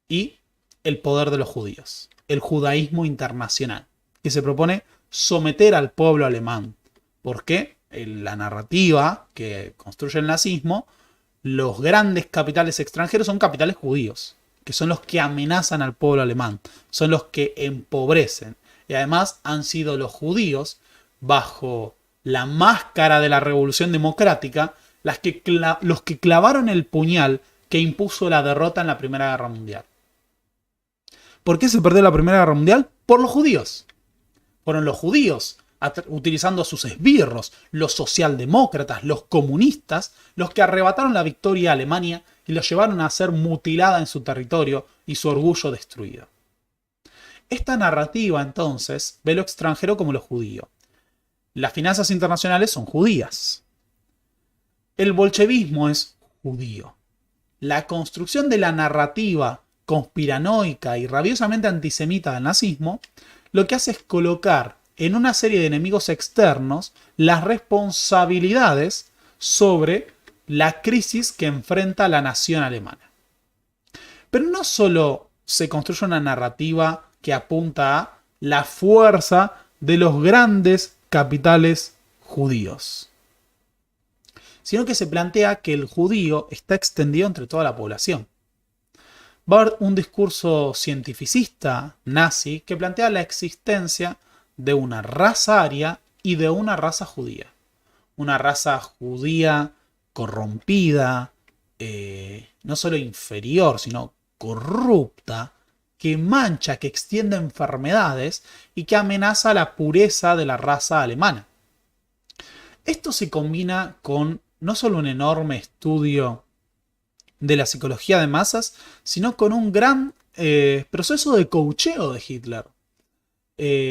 y el poder de los judíos, el judaísmo internacional, que se propone someter al pueblo alemán, porque en la narrativa que construye el nazismo, los grandes capitales extranjeros son capitales judíos, que son los que amenazan al pueblo alemán, son los que empobrecen, y además han sido los judíos, bajo la máscara de la Revolución Democrática, los que clavaron el puñal que impuso la derrota en la Primera Guerra Mundial. ¿Por qué se perdió la Primera Guerra Mundial? Por los judíos. Fueron los judíos, utilizando a sus esbirros, los socialdemócratas, los comunistas, los que arrebataron la victoria a Alemania y los llevaron a ser mutilada en su territorio y su orgullo destruido. Esta narrativa, entonces, ve lo extranjero como lo judío. Las finanzas internacionales son judías. El bolchevismo es judío. la construcción de la narrativa conspiranoica y rabiosamente antisemita del nazismo, lo que hace es colocar en una serie de enemigos externos las responsabilidades sobre la crisis que enfrenta la nación alemana. Pero no solo se construye una narrativa que apunta a la fuerza de los grandes capitales judíos, sino que se plantea que el judío está extendido entre toda la población. Va a haber un discurso cientificista nazi que plantea la existencia de una raza aria y de una raza judía. Una raza judía corrompida, no solo inferior, sino corrupta, que mancha, que extiende enfermedades y que amenaza la pureza de la raza alemana. Esto se combina con no solo un enorme estudio de la psicología de masas, sino con un gran proceso de coacheo de Hitler.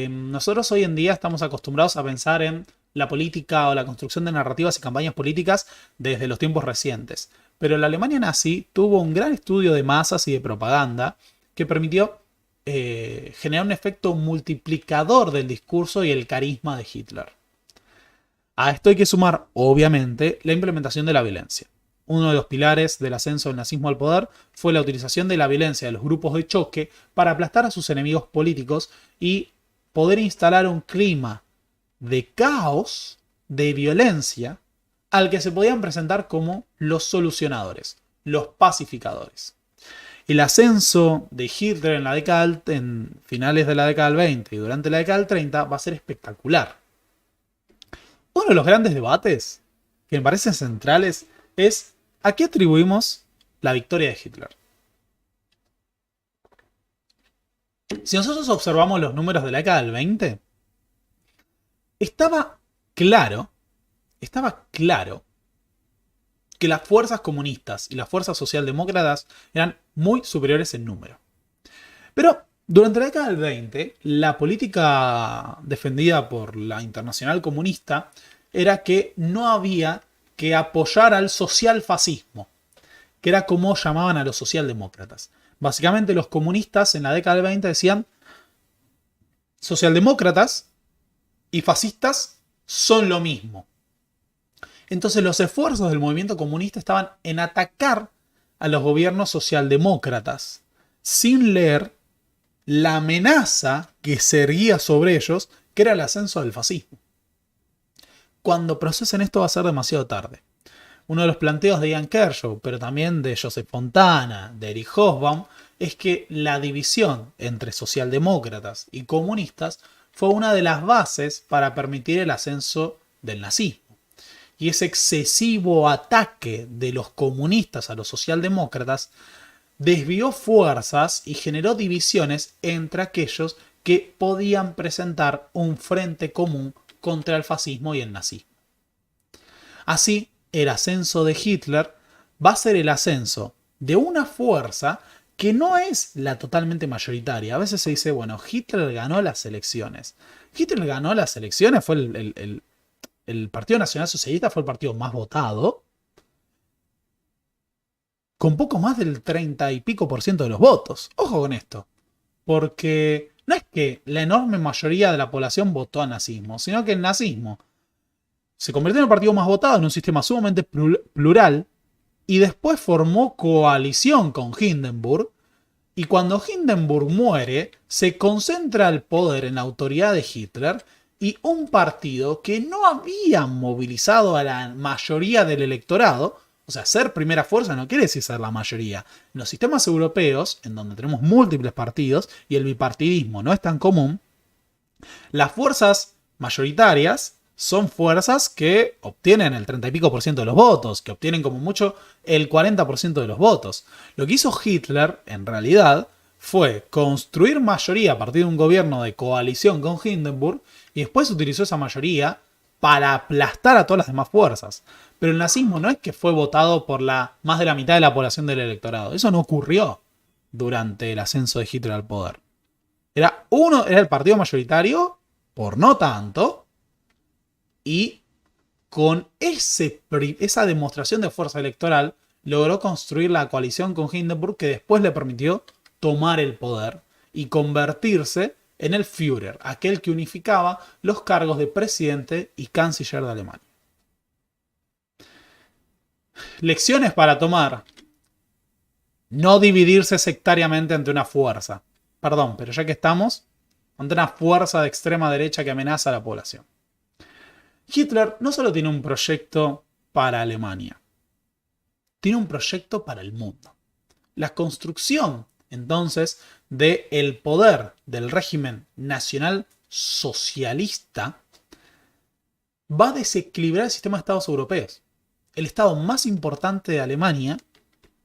Nosotros hoy en día estamos acostumbrados a pensar en la política o la construcción de narrativas y campañas políticas desde los tiempos recientes. Pero la Alemania nazi tuvo un gran estudio de masas y de propaganda que permitió generar un efecto multiplicador del discurso y el carisma de Hitler. A esto hay que sumar, obviamente, la implementación de la violencia. Uno de los pilares del ascenso del nazismo al poder fue la utilización de la violencia de los grupos de choque para aplastar a sus enemigos políticos y poder instalar un clima de caos, de violencia, al que se podían presentar como los solucionadores, los pacificadores. El ascenso de Hitler en finales de la década del 20 y durante la década del 30 va a ser espectacular. Uno de los grandes debates que me parecen centrales es ¿a qué atribuimos la victoria de Hitler? Si nosotros observamos los números de la década del 20, estaba claro que las fuerzas comunistas y las fuerzas socialdemócratas eran muy superiores en número. Pero durante la década del 20, la política defendida por la Internacional Comunista era que no había que apoyar al socialfascismo, que era como llamaban a los socialdemócratas. Básicamente los comunistas en la década del 20 decían socialdemócratas y fascistas son lo mismo. Entonces los esfuerzos del movimiento comunista estaban en atacar a los gobiernos socialdemócratas, sin leer la amenaza que se erguía sobre ellos, que era el ascenso del fascismo. Cuando procesen esto va a ser demasiado tarde. Uno de los planteos de Ian Kershaw, pero también de Joseph Fontana, de Erich Hobsbawm, es que la división entre socialdemócratas y comunistas fue una de las bases para permitir el ascenso del nazismo. Y ese excesivo ataque de los comunistas a los socialdemócratas desvió fuerzas y generó divisiones entre aquellos que podían presentar un frente común contra el fascismo y el nazismo. Así, el ascenso de Hitler va a ser el ascenso de una fuerza que no es la totalmente mayoritaria. A veces se dice, bueno, Hitler ganó las elecciones. Hitler ganó las elecciones, fue el Partido Nacional Socialista fue el partido más votado, con poco más del 30 y pico % de los votos. Ojo con esto, porque no es que la enorme mayoría de la población votó al nazismo, sino que el nazismo se convirtió en el partido más votado en un sistema sumamente plural y después formó coalición con Hindenburg. Y cuando Hindenburg muere, se concentra el poder en la autoridad de Hitler y un partido que no había movilizado a la mayoría del electorado. O sea, ser primera fuerza no quiere decir ser la mayoría. En los sistemas europeos, en donde tenemos múltiples partidos y el bipartidismo no es tan común, las fuerzas mayoritarias son fuerzas que obtienen el 30 y pico % de los votos, que obtienen como mucho el 40% de los votos. Lo que hizo Hitler, en realidad, fue construir mayoría a partir de un gobierno de coalición con Hindenburg y después utilizó esa mayoría para aplastar a todas las demás fuerzas. Pero el nazismo no es que fue votado por más de la mitad de la población del electorado. Eso no ocurrió durante el ascenso de Hitler al poder. Era el partido mayoritario, por no tanto, y con esa demostración de fuerza electoral logró construir la coalición con Hindenburg que después le permitió tomar el poder y convertirse en el Führer, aquel que unificaba los cargos de presidente y canciller de Alemania. Lecciones para tomar. No dividirse sectariamente ante una fuerza. Perdón, pero ya que estamos, ante una fuerza de extrema derecha que amenaza a la población. Hitler no solo tiene un proyecto para Alemania, tiene un proyecto para el mundo. La construcción, entonces, del poder del régimen nacional socialista va a desequilibrar el sistema de estados europeos. El estado más importante de Alemania,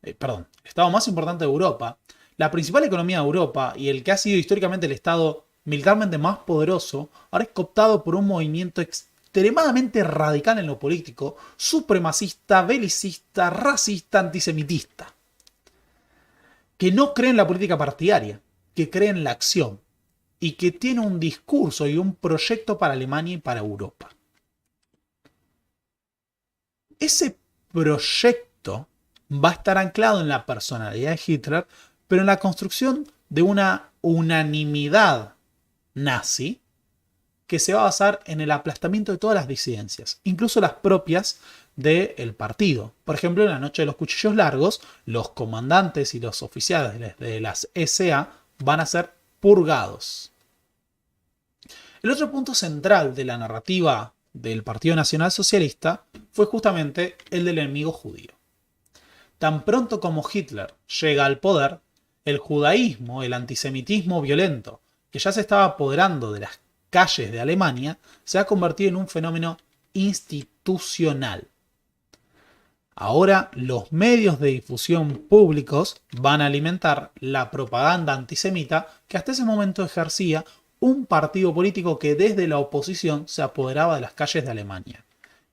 el estado más importante de Europa, la principal economía de Europa y el que ha sido históricamente el estado militarmente más poderoso, ahora es cooptado por un movimiento extremadamente radical en lo político, supremacista, belicista, racista, antisemitista, que no cree en la política partidaria, que cree en la acción y que tiene un discurso y un proyecto para Alemania y para Europa. Ese proyecto va a estar anclado en la personalidad de Hitler, pero en la construcción de una unanimidad nazi que se va a basar en el aplastamiento de todas las disidencias, incluso las propias del partido. Por ejemplo, en la noche de los cuchillos largos, los comandantes y los oficiales de las SA van a ser purgados. El otro punto central de la narrativa del Partido Nacional Socialista fue justamente el del enemigo judío. Tan pronto como Hitler llega al poder, el judaísmo, el antisemitismo violento, que ya se estaba apoderando de las calles de Alemania, se ha convertido en un fenómeno institucional. Ahora los medios de difusión públicos van a alimentar la propaganda antisemita que hasta ese momento ejercía un partido político que desde la oposición se apoderaba de las calles de Alemania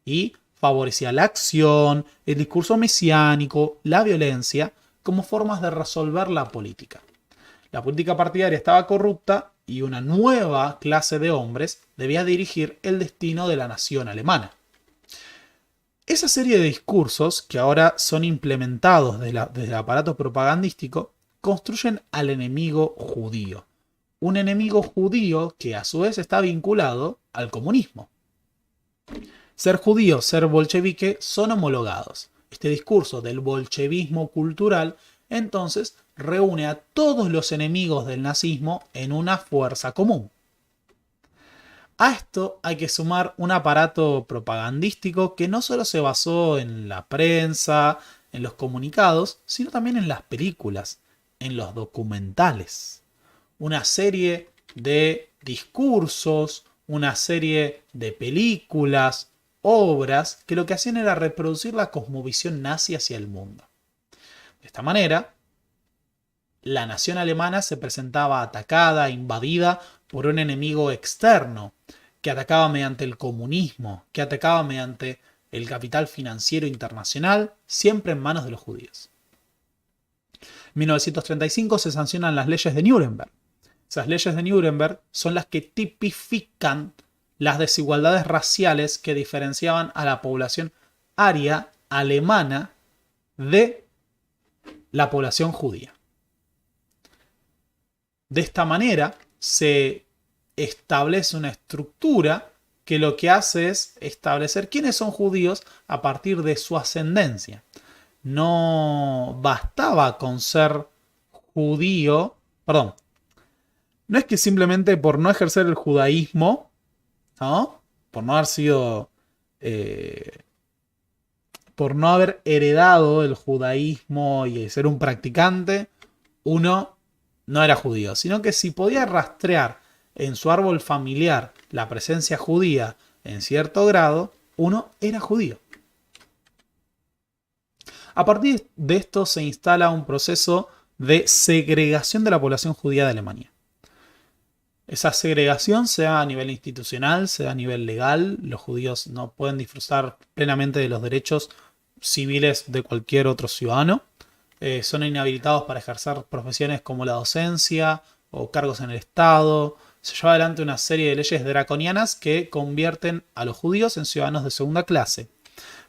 y favorecía la acción, el discurso mesiánico, la violencia como formas de resolver la política. La política partidaria estaba corrupta y una nueva clase de hombres debía dirigir el destino de la nación alemana. Esa serie de discursos, que ahora son implementados desde el aparato propagandístico, construyen al enemigo judío. Un enemigo judío que a su vez está vinculado al comunismo. Ser judío, ser bolchevique son homologados. Este discurso del bolchevismo cultural entonces reúne a todos los enemigos del nazismo en una fuerza común. A esto hay que sumar un aparato propagandístico que no solo se basó en la prensa, en los comunicados, sino también en las películas, en los documentales. Una serie de discursos, una serie de películas, obras, que lo que hacían era reproducir la cosmovisión nazi hacia el mundo. De esta manera, la nación alemana se presentaba atacada, invadida por un enemigo externo, que atacaba mediante el comunismo, que atacaba mediante el capital financiero internacional, siempre en manos de los judíos. En 1935 se sancionan las leyes de Nuremberg. Esas leyes de Nuremberg son las que tipifican las desigualdades raciales que diferenciaban a la población aria alemana de la población judía. De esta manera se establece una estructura que lo que hace es establecer quiénes son judíos a partir de su ascendencia. No bastaba con ser judío, no es que simplemente por no ejercer el judaísmo, ¿no? Por no haber sido, por no haber heredado el judaísmo y ser un practicante, uno no era judío, sino que si podía rastrear en su árbol familiar la presencia judía en cierto grado, uno era judío. A partir de esto se instala un proceso de segregación de la población judía de Alemania. Esa segregación se da a nivel institucional, se da a nivel legal. Los judíos no pueden disfrutar plenamente de los derechos civiles de cualquier otro ciudadano. Son inhabilitados para ejercer profesiones como la docencia o cargos en el Estado. Se lleva adelante una serie de leyes draconianas que convierten a los judíos en ciudadanos de segunda clase.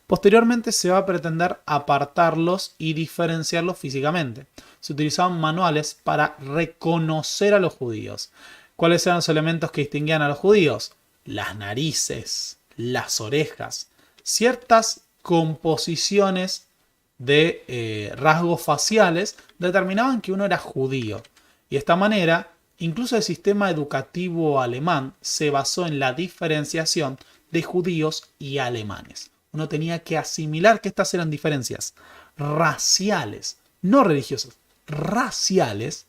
Posteriormente se va a pretender apartarlos y diferenciarlos físicamente. Se utilizaban manuales para reconocer a los judíos. ¿Cuáles eran los elementos que distinguían a los judíos? Las narices, las orejas, ciertas composiciones de rasgos faciales determinaban que uno era judío. Y de esta manera, incluso el sistema educativo alemán se basó en la diferenciación de judíos y alemanes. Uno tenía que asimilar que estas eran diferencias raciales, no religiosas, raciales,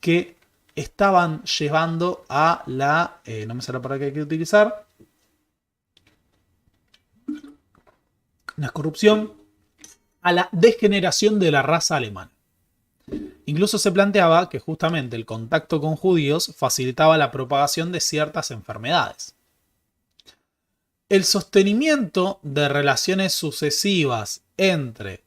que estaban llevando a la, no me sale la palabra que hay que utilizar, la corrupción, a la degeneración de la raza alemana. Incluso se planteaba que justamente el contacto con judíos facilitaba la propagación de ciertas enfermedades. El sostenimiento de relaciones sucesivas entre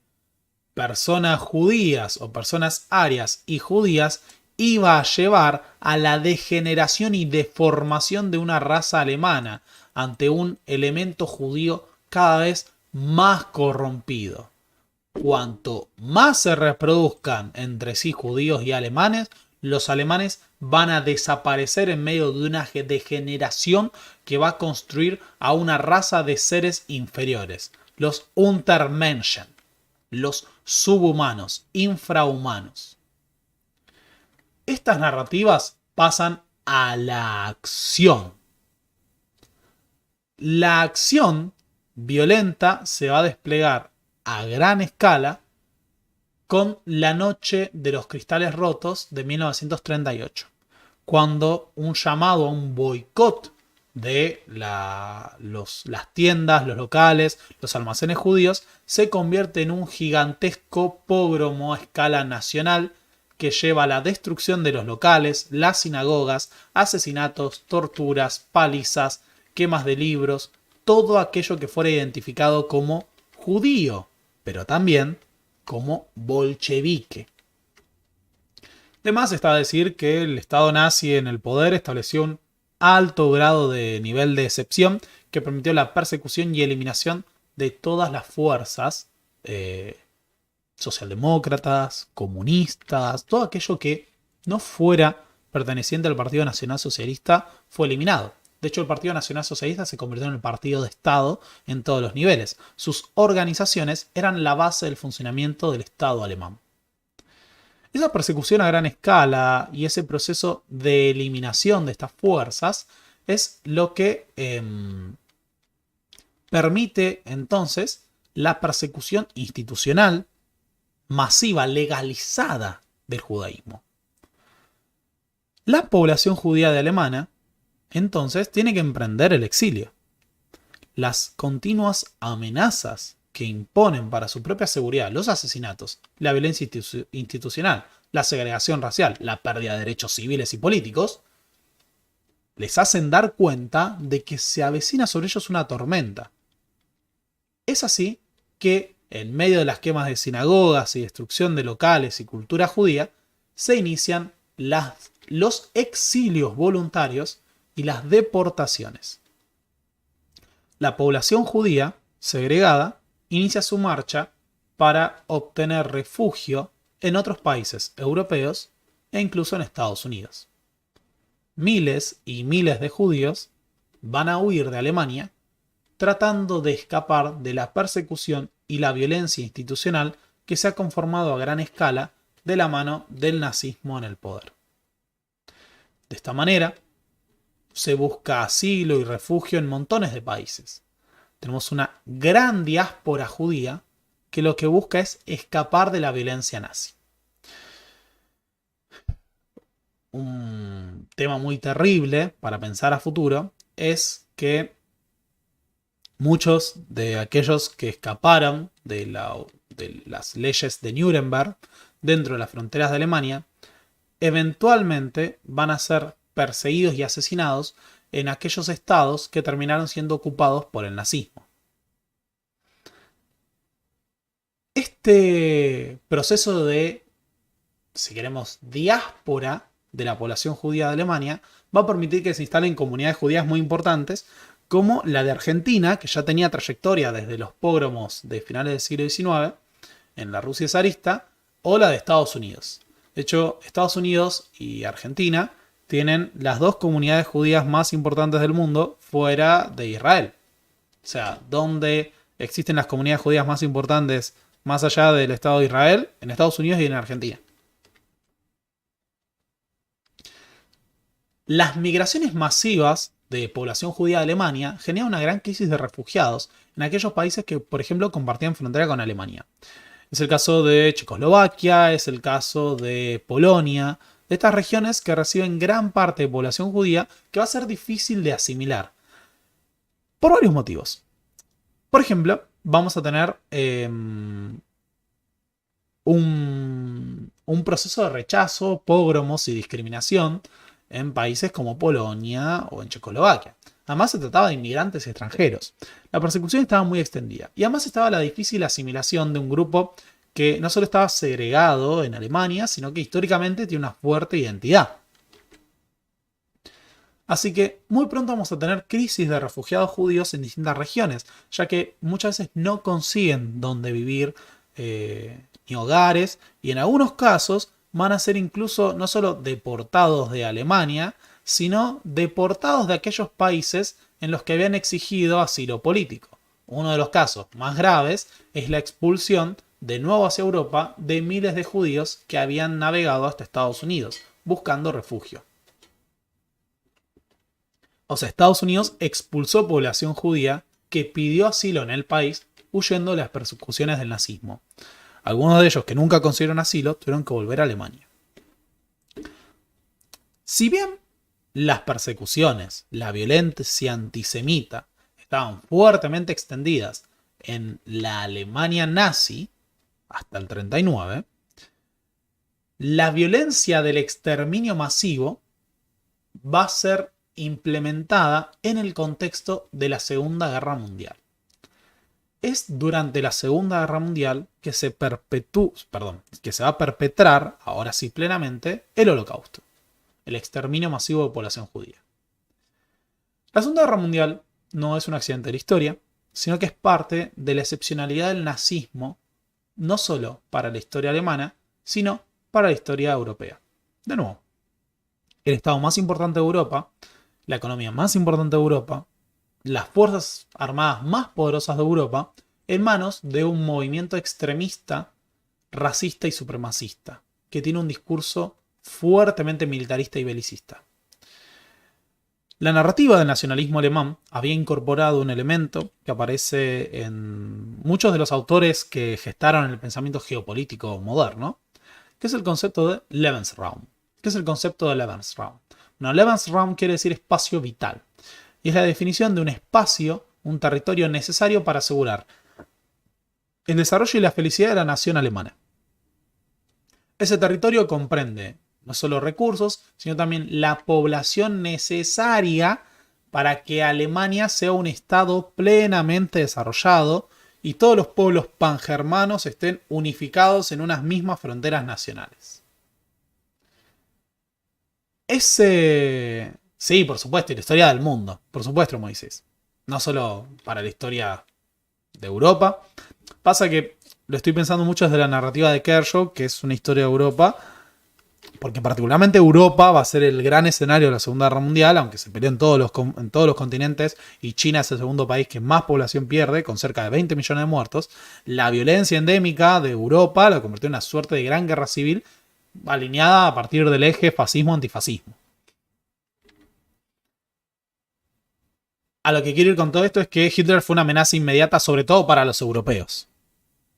personas judías o personas arias y judías iba a llevar a la degeneración y deformación de una raza alemana ante un elemento judío cada vez más corrompido. Cuanto más se reproduzcan entre sí judíos y alemanes, los alemanes van a desaparecer en medio de una degeneración que va a construir a una raza de seres inferiores, los Untermenschen, los subhumanos, infrahumanos. Estas narrativas pasan a la acción. La acción violenta se va a desplegar a gran escala con La Noche de los Cristales Rotos de 1938, cuando un llamado a un boicot de las tiendas, los locales, los almacenes judíos se convierte en un gigantesco pogromo a escala nacional que lleva a la destrucción de los locales, las sinagogas, asesinatos, torturas, palizas, quemas de libros, todo aquello que fuera identificado como judío, pero también como bolchevique. Además está a decir que el Estado nazi en el poder estableció un alto grado de nivel de excepción que permitió la persecución y eliminación de todas las fuerzas socialdemócratas, comunistas, todo aquello que no fuera perteneciente al Partido Nacional Socialista fue eliminado. De hecho, el Partido Nacional Socialista se convirtió en el partido de Estado en todos los niveles. Sus organizaciones eran la base del funcionamiento del Estado alemán. Esa persecución a gran escala y ese proceso de eliminación de estas fuerzas es lo que permite entonces la persecución institucional masiva, legalizada del judaísmo. La población judía de Alemania entonces tiene que emprender el exilio. Las continuas amenazas que imponen para su propia seguridad los asesinatos, la violencia institucional, la segregación racial, la pérdida de derechos civiles y políticos, les hacen dar cuenta de que se avecina sobre ellos una tormenta. Es así que, en medio de las quemas de sinagogas y destrucción de locales y cultura judía, se inician los exilios voluntarios y las deportaciones. La población judía, segregada, inicia su marcha para obtener refugio en otros países europeos e incluso en Estados Unidos. Miles y miles de judíos van a huir de Alemania tratando de escapar de la persecución y la violencia institucional que se ha conformado a gran escala de la mano del nazismo en el poder. De esta manera, se busca asilo y refugio en montones de países. Tenemos una gran diáspora judía que lo que busca es escapar de la violencia nazi. Un tema muy terrible para pensar a futuro es que muchos de aquellos que escaparon de las leyes de Nuremberg dentro de las fronteras de Alemania eventualmente van a ser perseguidos y asesinados en aquellos estados que terminaron siendo ocupados por el nazismo. Este proceso de, si queremos, diáspora de la población judía de Alemania va a permitir que se instalen comunidades judías muy importantes como la de Argentina, que ya tenía trayectoria desde los pogromos de finales del siglo XIX en la Rusia zarista, o la de Estados Unidos. De hecho, Estados Unidos y Argentina tienen las dos comunidades judías más importantes del mundo fuera de Israel. O sea, donde existen las comunidades judías más importantes más allá del Estado de Israel, en Estados Unidos y en Argentina. Las migraciones masivas de población judía a Alemania generan una gran crisis de refugiados en aquellos países que, por ejemplo, compartían frontera con Alemania. Es el caso de Checoslovaquia, es el caso de Polonia, de estas regiones que reciben gran parte de población judía que va a ser difícil de asimilar. Por varios motivos. Por ejemplo, vamos a tener un proceso de rechazo, pogromos y discriminación en países como Polonia o en Checoslovaquia. Además se trataba de inmigrantes extranjeros. La persecución estaba muy extendida. Y además estaba la difícil asimilación de un grupo que no solo estaba segregado en Alemania, sino que históricamente tiene una fuerte identidad. Así que muy pronto vamos a tener crisis de refugiados judíos en distintas regiones, ya que muchas veces no consiguen dónde vivir ni hogares, y en algunos casos van a ser incluso no solo deportados de Alemania, sino deportados de aquellos países en los que habían exigido asilo político. Uno de los casos más graves es la expulsión de nuevo hacia Europa de miles de judíos que habían navegado hasta Estados Unidos buscando refugio. O sea, Estados Unidos expulsó población judía que pidió asilo en el país huyendo de las persecuciones del nazismo. Algunos de ellos que nunca consiguieron asilo tuvieron que volver a Alemania. Si bien las persecuciones, la violencia antisemita estaban fuertemente extendidas en la Alemania nazi hasta el 39, la violencia del exterminio masivo va a ser implementada en el contexto de la Segunda Guerra Mundial. Es durante la Segunda Guerra Mundial que se va a perpetrar, ahora sí plenamente, el Holocausto, el exterminio masivo de población judía. La Segunda Guerra Mundial no es un accidente de la historia, sino que es parte de la excepcionalidad del nazismo, no solo para la historia alemana, sino para la historia europea. De nuevo, el estado más importante de Europa, la economía más importante de Europa, las fuerzas armadas más poderosas de Europa, en manos de un movimiento extremista, racista y supremacista, que tiene un discurso fuertemente militarista y belicista. La narrativa del nacionalismo alemán había incorporado un elemento que aparece en muchos de los autores que gestaron el pensamiento geopolítico moderno, que es el concepto de Lebensraum. ¿Qué es el concepto de Lebensraum? Bueno, Lebensraum quiere decir espacio vital. Y es la definición de un espacio, un territorio necesario para asegurar el desarrollo y la felicidad de la nación alemana. Ese territorio comprende no solo recursos, sino también la población necesaria para que Alemania sea un estado plenamente desarrollado y todos los pueblos pangermanos estén unificados en unas mismas fronteras nacionales. Sí, por supuesto, y la historia del mundo. Por supuesto, Moisés. No solo para la historia de Europa. Pasa que lo estoy pensando mucho desde la narrativa de Kershaw, que es una historia de Europa, porque particularmente Europa va a ser el gran escenario de la Segunda Guerra Mundial, aunque se peleó en todos los continentes, y China es el segundo país que más población pierde, con cerca de 20 millones de muertos. La violencia endémica de Europa la convirtió en una suerte de gran guerra civil, alineada a partir del eje fascismo-antifascismo. A lo que quiero ir con todo esto es que Hitler fue una amenaza inmediata, sobre todo para los europeos.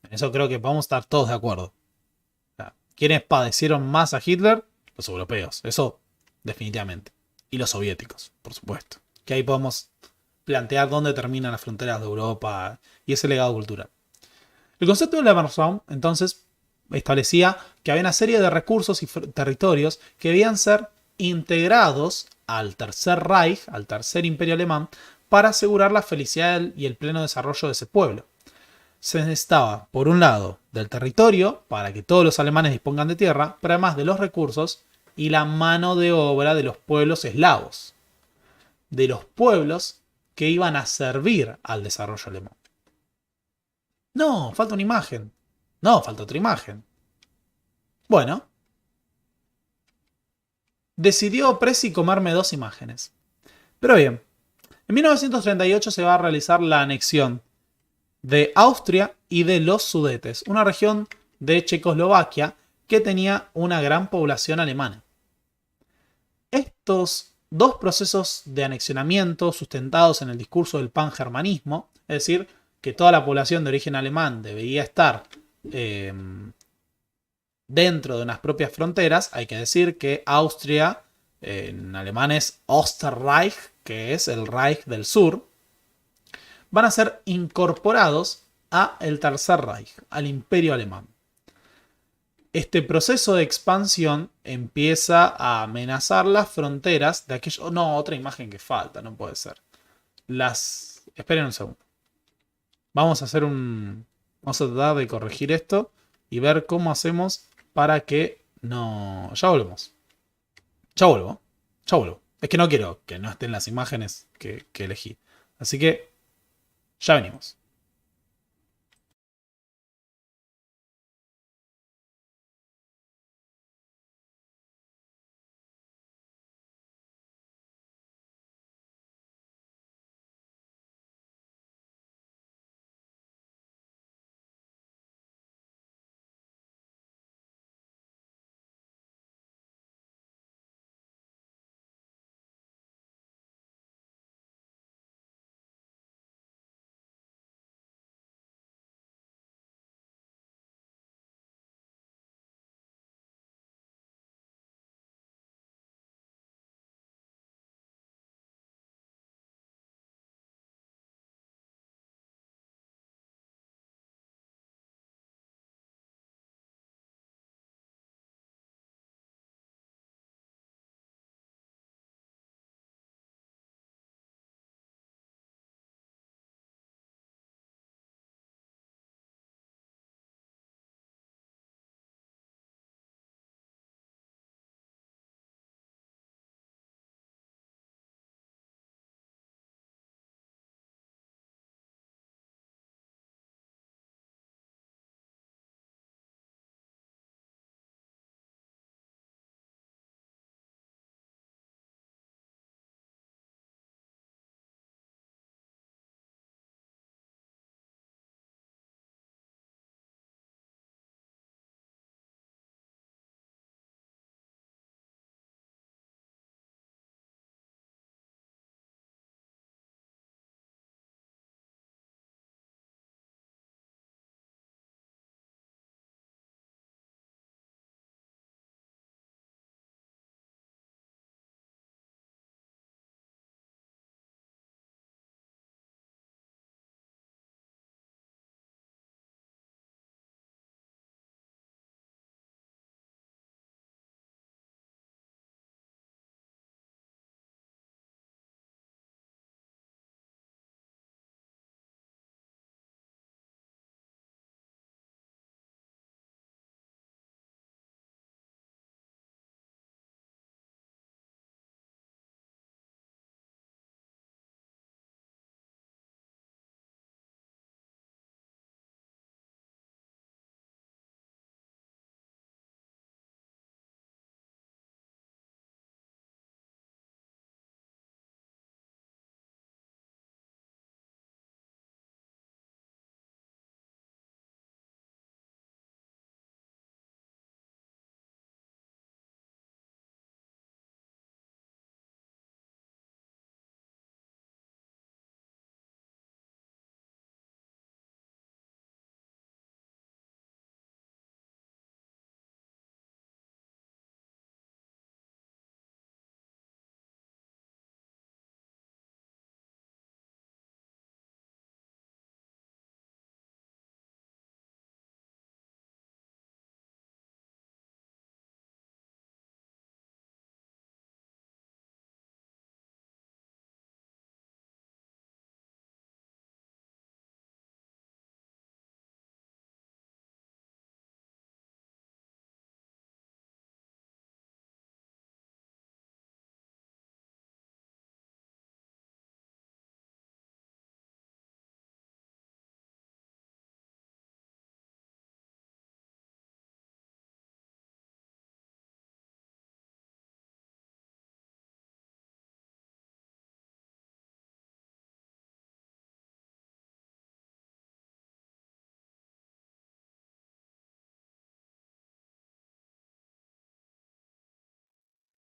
En eso creo que vamos a estar todos de acuerdo. O sea, ¿quiénes padecieron más a Hitler? Los europeos, eso definitivamente. Y los soviéticos, por supuesto. Que ahí podemos plantear dónde terminan las fronteras de Europa y ese legado cultural. El concepto de Lebensraum, entonces, establecía que había una serie de recursos y territorios que debían ser integrados al Tercer Reich, al Tercer Imperio Alemán, para asegurar la felicidad y el pleno desarrollo de ese pueblo. Se necesitaba, por un lado, del territorio, para que todos los alemanes dispongan de tierra, pero además de los recursos y la mano de obra de los pueblos eslavos. De los pueblos que iban a servir al desarrollo alemán. No, falta una imagen. No, falta otra imagen. Bueno, decidió Presi comerme dos imágenes. Pero bien, en 1938 se va a realizar la anexión de Austria y de los Sudetes, una región de Checoslovaquia que tenía una gran población alemana. Estos dos procesos de anexionamiento sustentados en el discurso del pangermanismo, es decir, que toda la población de origen alemán debía estar dentro de unas propias fronteras, hay que decir que Austria en alemán es Osterreich, que es el Reich del Sur, van a ser incorporados a el Tercer Reich, al Imperio Alemán. Este proceso de expansión empieza a amenazar las fronteras de aquello. No, otra imagen que falta, no puede ser. Esperen un segundo. Vamos a hacer un. Vamos a tratar de corregir esto y ver cómo hacemos para que no. Ya volvemos. Ya vuelvo. Ya vuelvo. Es que no quiero que no estén las imágenes que elegí. Así que ya venimos.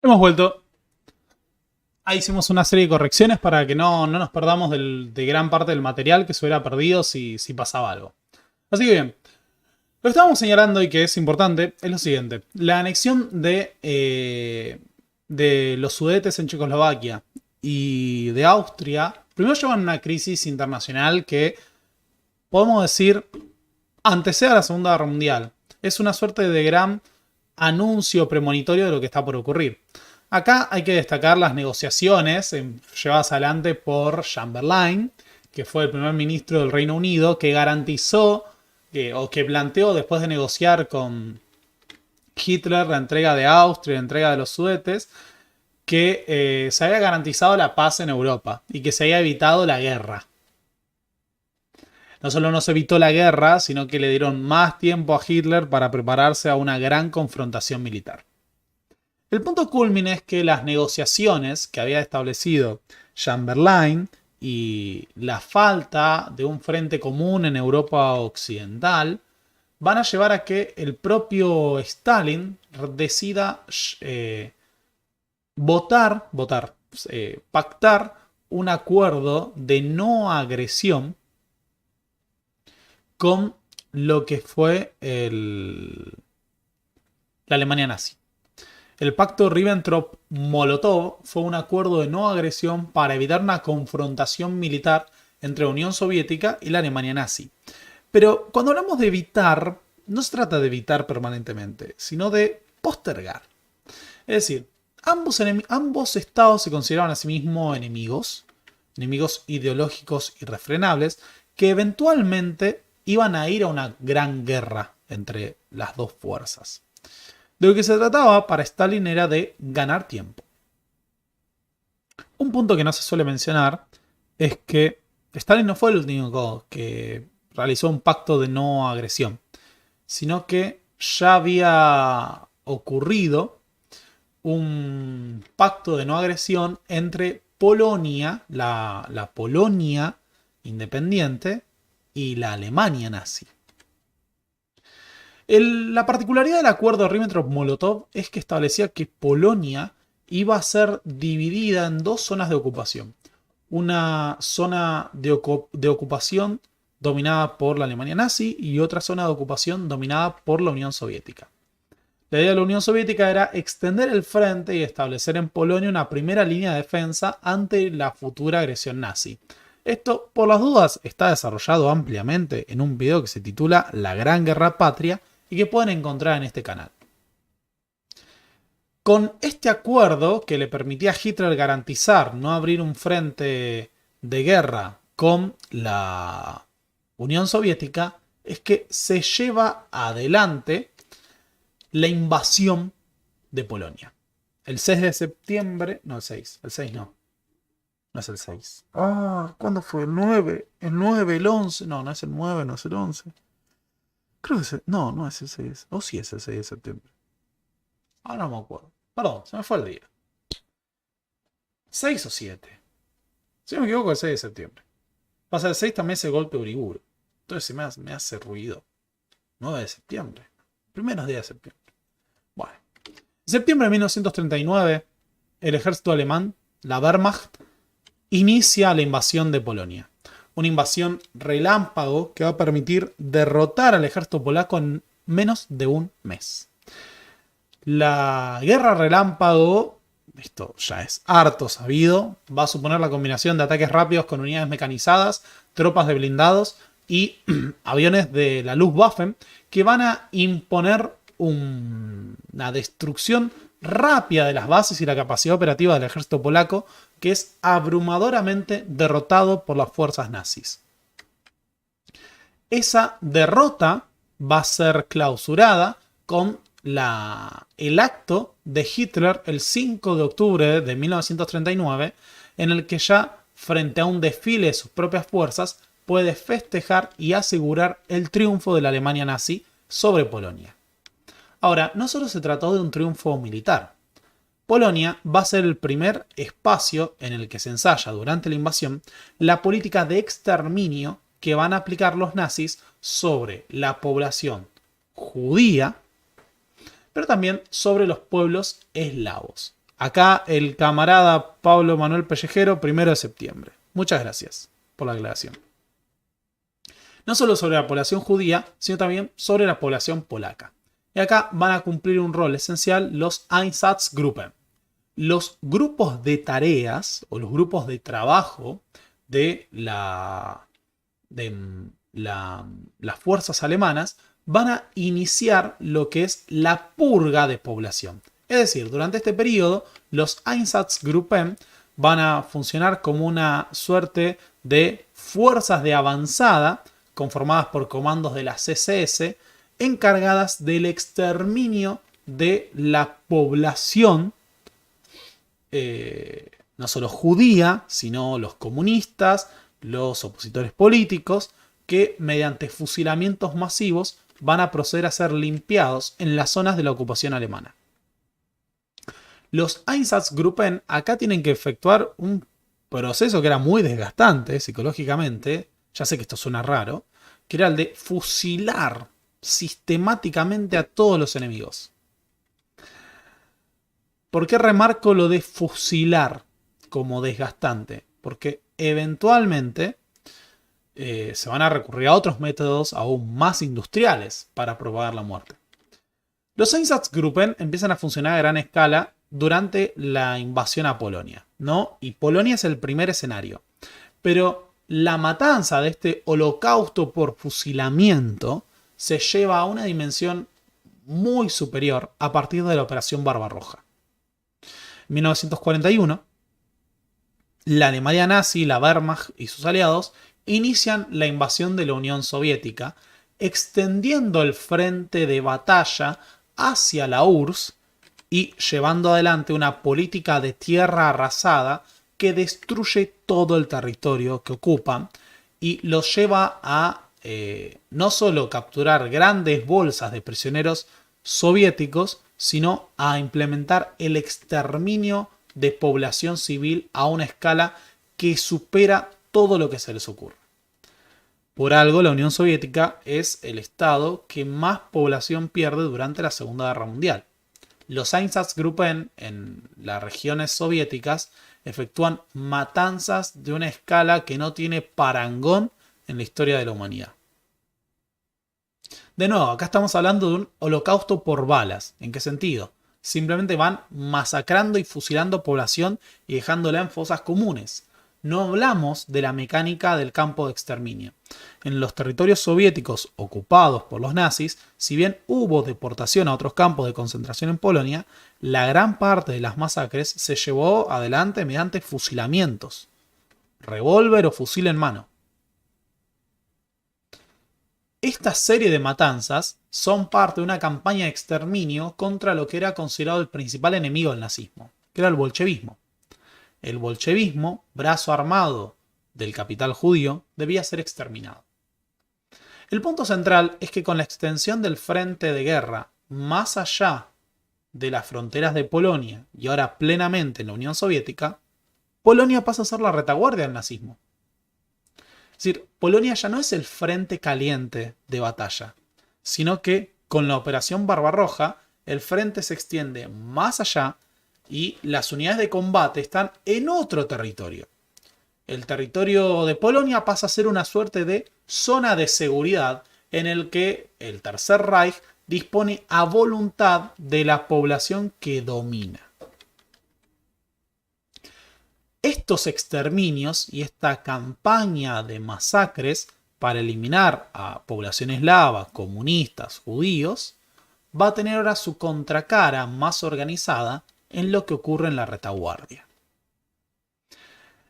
Hemos vuelto. Ahí hicimos una serie de correcciones para que no nos perdamos de gran parte del material que se hubiera perdido si pasaba algo. Así que bien, lo que estábamos señalando y que es importante es lo siguiente. La anexión de los Sudetes en Checoslovaquia y de Austria, primero llevan a una crisis internacional que, podemos decir, antecede a la Segunda Guerra Mundial. Es una suerte de gran anuncio premonitorio de lo que está por ocurrir. Acá hay que destacar las negociaciones llevadas adelante por Chamberlain, que fue el primer ministro del Reino Unido, que garantizó o que planteó, después de negociar con Hitler la entrega de Austria, la entrega de los Sudetes, que se había garantizado la paz en Europa y que se había evitado la guerra. No solo no se evitó la guerra, sino que le dieron más tiempo a Hitler para prepararse a una gran confrontación militar. El punto culmine es que las negociaciones que había establecido Chamberlain y la falta de un frente común en Europa Occidental van a llevar a que el propio Stalin decida pactar un acuerdo de no agresión con lo que fue la Alemania nazi. El pacto Ribbentrop-Molotov fue un acuerdo de no agresión para evitar una confrontación militar entre la Unión Soviética y la Alemania nazi. Pero cuando hablamos de evitar, no se trata de evitar permanentemente, sino de postergar. Es decir, ambos estados se consideraban a sí mismos enemigos ideológicos irrefrenables, que eventualmente iban a ir a una gran guerra entre las dos fuerzas. De lo que se trataba para Stalin era de ganar tiempo. Un punto que no se suele mencionar es que Stalin no fue el único que realizó un pacto de no agresión, sino que ya había ocurrido un pacto de no agresión entre Polonia, la Polonia independiente, y la Alemania nazi. La particularidad del acuerdo Ribbentrop-Molotov es que establecía que Polonia iba a ser dividida en dos zonas de ocupación. Una zona de ocupación dominada por la Alemania nazi y otra zona de ocupación dominada por la Unión Soviética. La idea de la Unión Soviética era extender el frente y establecer en Polonia una primera línea de defensa ante la futura agresión nazi. Esto, por las dudas, está desarrollado ampliamente en un video que se titula La Gran Guerra Patria y que pueden encontrar en este canal. Con este acuerdo, que le permitía a Hitler garantizar no abrir un frente de guerra con la Unión Soviética, es que se lleva adelante la invasión de Polonia. El 6 de septiembre, no el 6 no. No es el 6. ¿Cuándo fue? ¿El 9? ¿El 9, el 11? No es el 9, no es el 11. Creo que es no es el 6. O sí es el 6 de septiembre. No me acuerdo. Perdón, se me fue el día. 6 o 7. Si no me equivoco, el 6 de septiembre. Pasa el 6 también es el golpe de Uriburu. Entonces me hace ruido. 9 de septiembre. Primeros días de septiembre. Bueno. En septiembre de 1939, el ejército alemán, la Wehrmacht, inicia la invasión de Polonia. Una invasión relámpago que va a permitir derrotar al ejército polaco en menos de un mes. La guerra relámpago, esto ya es harto sabido, va a suponer la combinación de ataques rápidos con unidades mecanizadas, tropas de blindados y aviones de la Luftwaffe que van a imponer una destrucción rápida de las bases y la capacidad operativa del ejército polaco, que es abrumadoramente derrotado por las fuerzas nazis. Esa derrota va a ser clausurada con el acto de Hitler el 5 de octubre de 1939, en el que ya frente a un desfile de sus propias fuerzas puede festejar y asegurar el triunfo de la Alemania nazi sobre Polonia. Ahora, no solo se trató de un triunfo militar. Polonia va a ser el primer espacio en el que se ensaya durante la invasión la política de exterminio que van a aplicar los nazis sobre la población judía, pero también sobre los pueblos eslavos. Acá el camarada Pablo Manuel Pellejero, 1 de septiembre. Muchas gracias por la aclaración. No solo sobre la población judía, sino también sobre la población polaca. Y acá van a cumplir un rol esencial los Einsatzgruppen. Los grupos de tareas o los grupos de trabajo de las fuerzas alemanas van a iniciar lo que es la purga de población. Es decir, durante este periodo, los Einsatzgruppen van a funcionar como una suerte de fuerzas de avanzada conformadas por comandos de la CSS encargadas del exterminio de la población no solo judía, sino los comunistas, los opositores políticos, que mediante fusilamientos masivos van a proceder a ser limpiados en las zonas de la ocupación alemana. Los Einsatzgruppen acá tienen que efectuar un proceso que era muy desgastante psicológicamente, ya sé que esto suena raro, que era el de fusilar sistemáticamente a todos los enemigos. ¿Por qué remarco lo de fusilar como desgastante? Porque eventualmente se van a recurrir a otros métodos aún más industriales para propagar la muerte. Los Einsatzgruppen empiezan a funcionar a gran escala durante la invasión a Polonia, ¿no? Y Polonia es el primer escenario. Pero la matanza de este holocausto por fusilamiento se lleva a una dimensión muy superior a partir de la Operación Barbarroja. En 1941, la Alemania nazi, la Wehrmacht y sus aliados inician la invasión de la Unión Soviética, extendiendo el frente de batalla hacia la URSS y llevando adelante una política de tierra arrasada que destruye todo el territorio que ocupan y los lleva a no solo capturar grandes bolsas de prisioneros soviéticos, sino a implementar el exterminio de población civil a una escala que supera todo lo que se les ocurre. Por algo, la Unión Soviética es el estado que más población pierde durante la Segunda Guerra Mundial. Los Einsatzgruppen en las regiones soviéticas efectúan matanzas de una escala que no tiene parangón en la historia de la humanidad. De nuevo, acá estamos hablando de un holocausto por balas. ¿En qué sentido? Simplemente van masacrando y fusilando población y dejándola en fosas comunes. No hablamos de la mecánica del campo de exterminio. En los territorios soviéticos ocupados por los nazis, si bien hubo deportación a otros campos de concentración en Polonia, la gran parte de las masacres se llevó adelante mediante fusilamientos. Revólver o fusil en mano. Esta serie de matanzas son parte de una campaña de exterminio contra lo que era considerado el principal enemigo del nazismo, que era el bolchevismo. El bolchevismo, brazo armado del capital judío, debía ser exterminado. El punto central es que con la extensión del frente de guerra más allá de las fronteras de Polonia y ahora plenamente en la Unión Soviética, Polonia pasa a ser la retaguardia del nazismo. Es decir, Polonia ya no es el frente caliente de batalla, sino que con la Operación Barbarroja el frente se extiende más allá y las unidades de combate están en otro territorio. El territorio de Polonia pasa a ser una suerte de zona de seguridad en el que el Tercer Reich dispone a voluntad de la población que domina. Estos exterminios y esta campaña de masacres para eliminar a población eslava, comunistas, judíos, va a tener ahora su contracara más organizada en lo que ocurre en la retaguardia.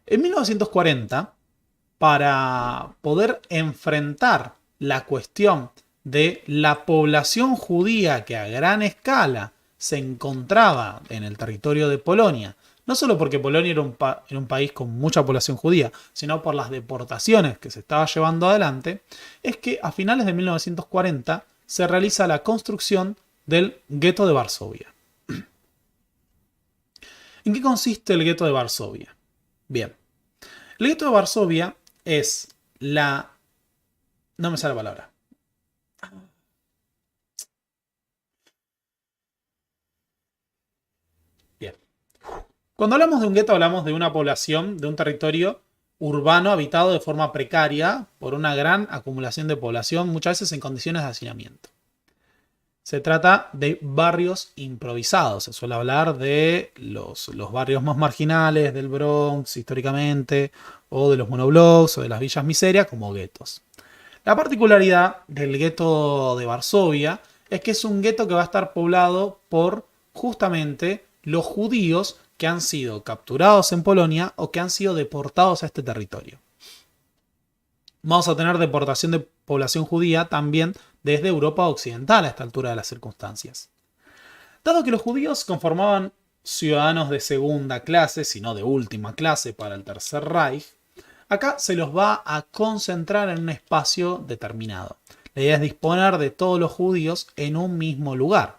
En 1940, para poder enfrentar la cuestión de la población judía que a gran escala se encontraba en el territorio de Polonia, no solo porque Polonia era un país con mucha población judía, sino por las deportaciones que se estaba llevando adelante, es que a finales de 1940 se realiza la construcción del gueto de Varsovia. ¿En qué consiste el gueto de Varsovia? Bien, el gueto de Varsovia es la... No me sale la palabra. Bien. Cuando hablamos de un gueto hablamos de una población, de un territorio urbano habitado de forma precaria por una gran acumulación de población, muchas veces en condiciones de hacinamiento. Se trata de barrios improvisados. Se suele hablar de los barrios más marginales del Bronx históricamente, o de los monoblocks o de las villas miserias como guetos. La particularidad del gueto de Varsovia es que es un gueto que va a estar poblado por justamente los judíos que han sido capturados en Polonia o que han sido deportados a este territorio. Vamos a tener deportación de población judía también desde Europa Occidental a esta altura de las circunstancias. Dado que los judíos conformaban ciudadanos de segunda clase, sino de última clase para el Tercer Reich, acá se los va a concentrar en un espacio determinado. La idea es disponer de todos los judíos en un mismo lugar,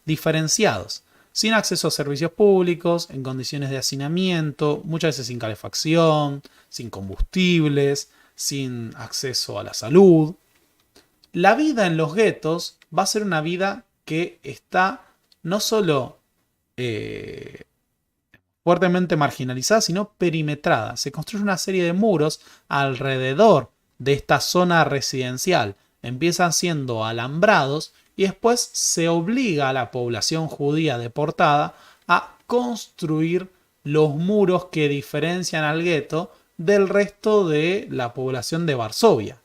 diferenciados, sin acceso a servicios públicos, en condiciones de hacinamiento, muchas veces sin calefacción, sin combustibles, sin acceso a la salud. La vida en los guetos va a ser una vida que está no solo fuertemente marginalizada, sino perimetrada. Se construye una serie de muros alrededor de esta zona residencial. Empiezan siendo alambrados y después se obliga a la población judía deportada a construir los muros que diferencian al gueto del resto de la población de Varsovia.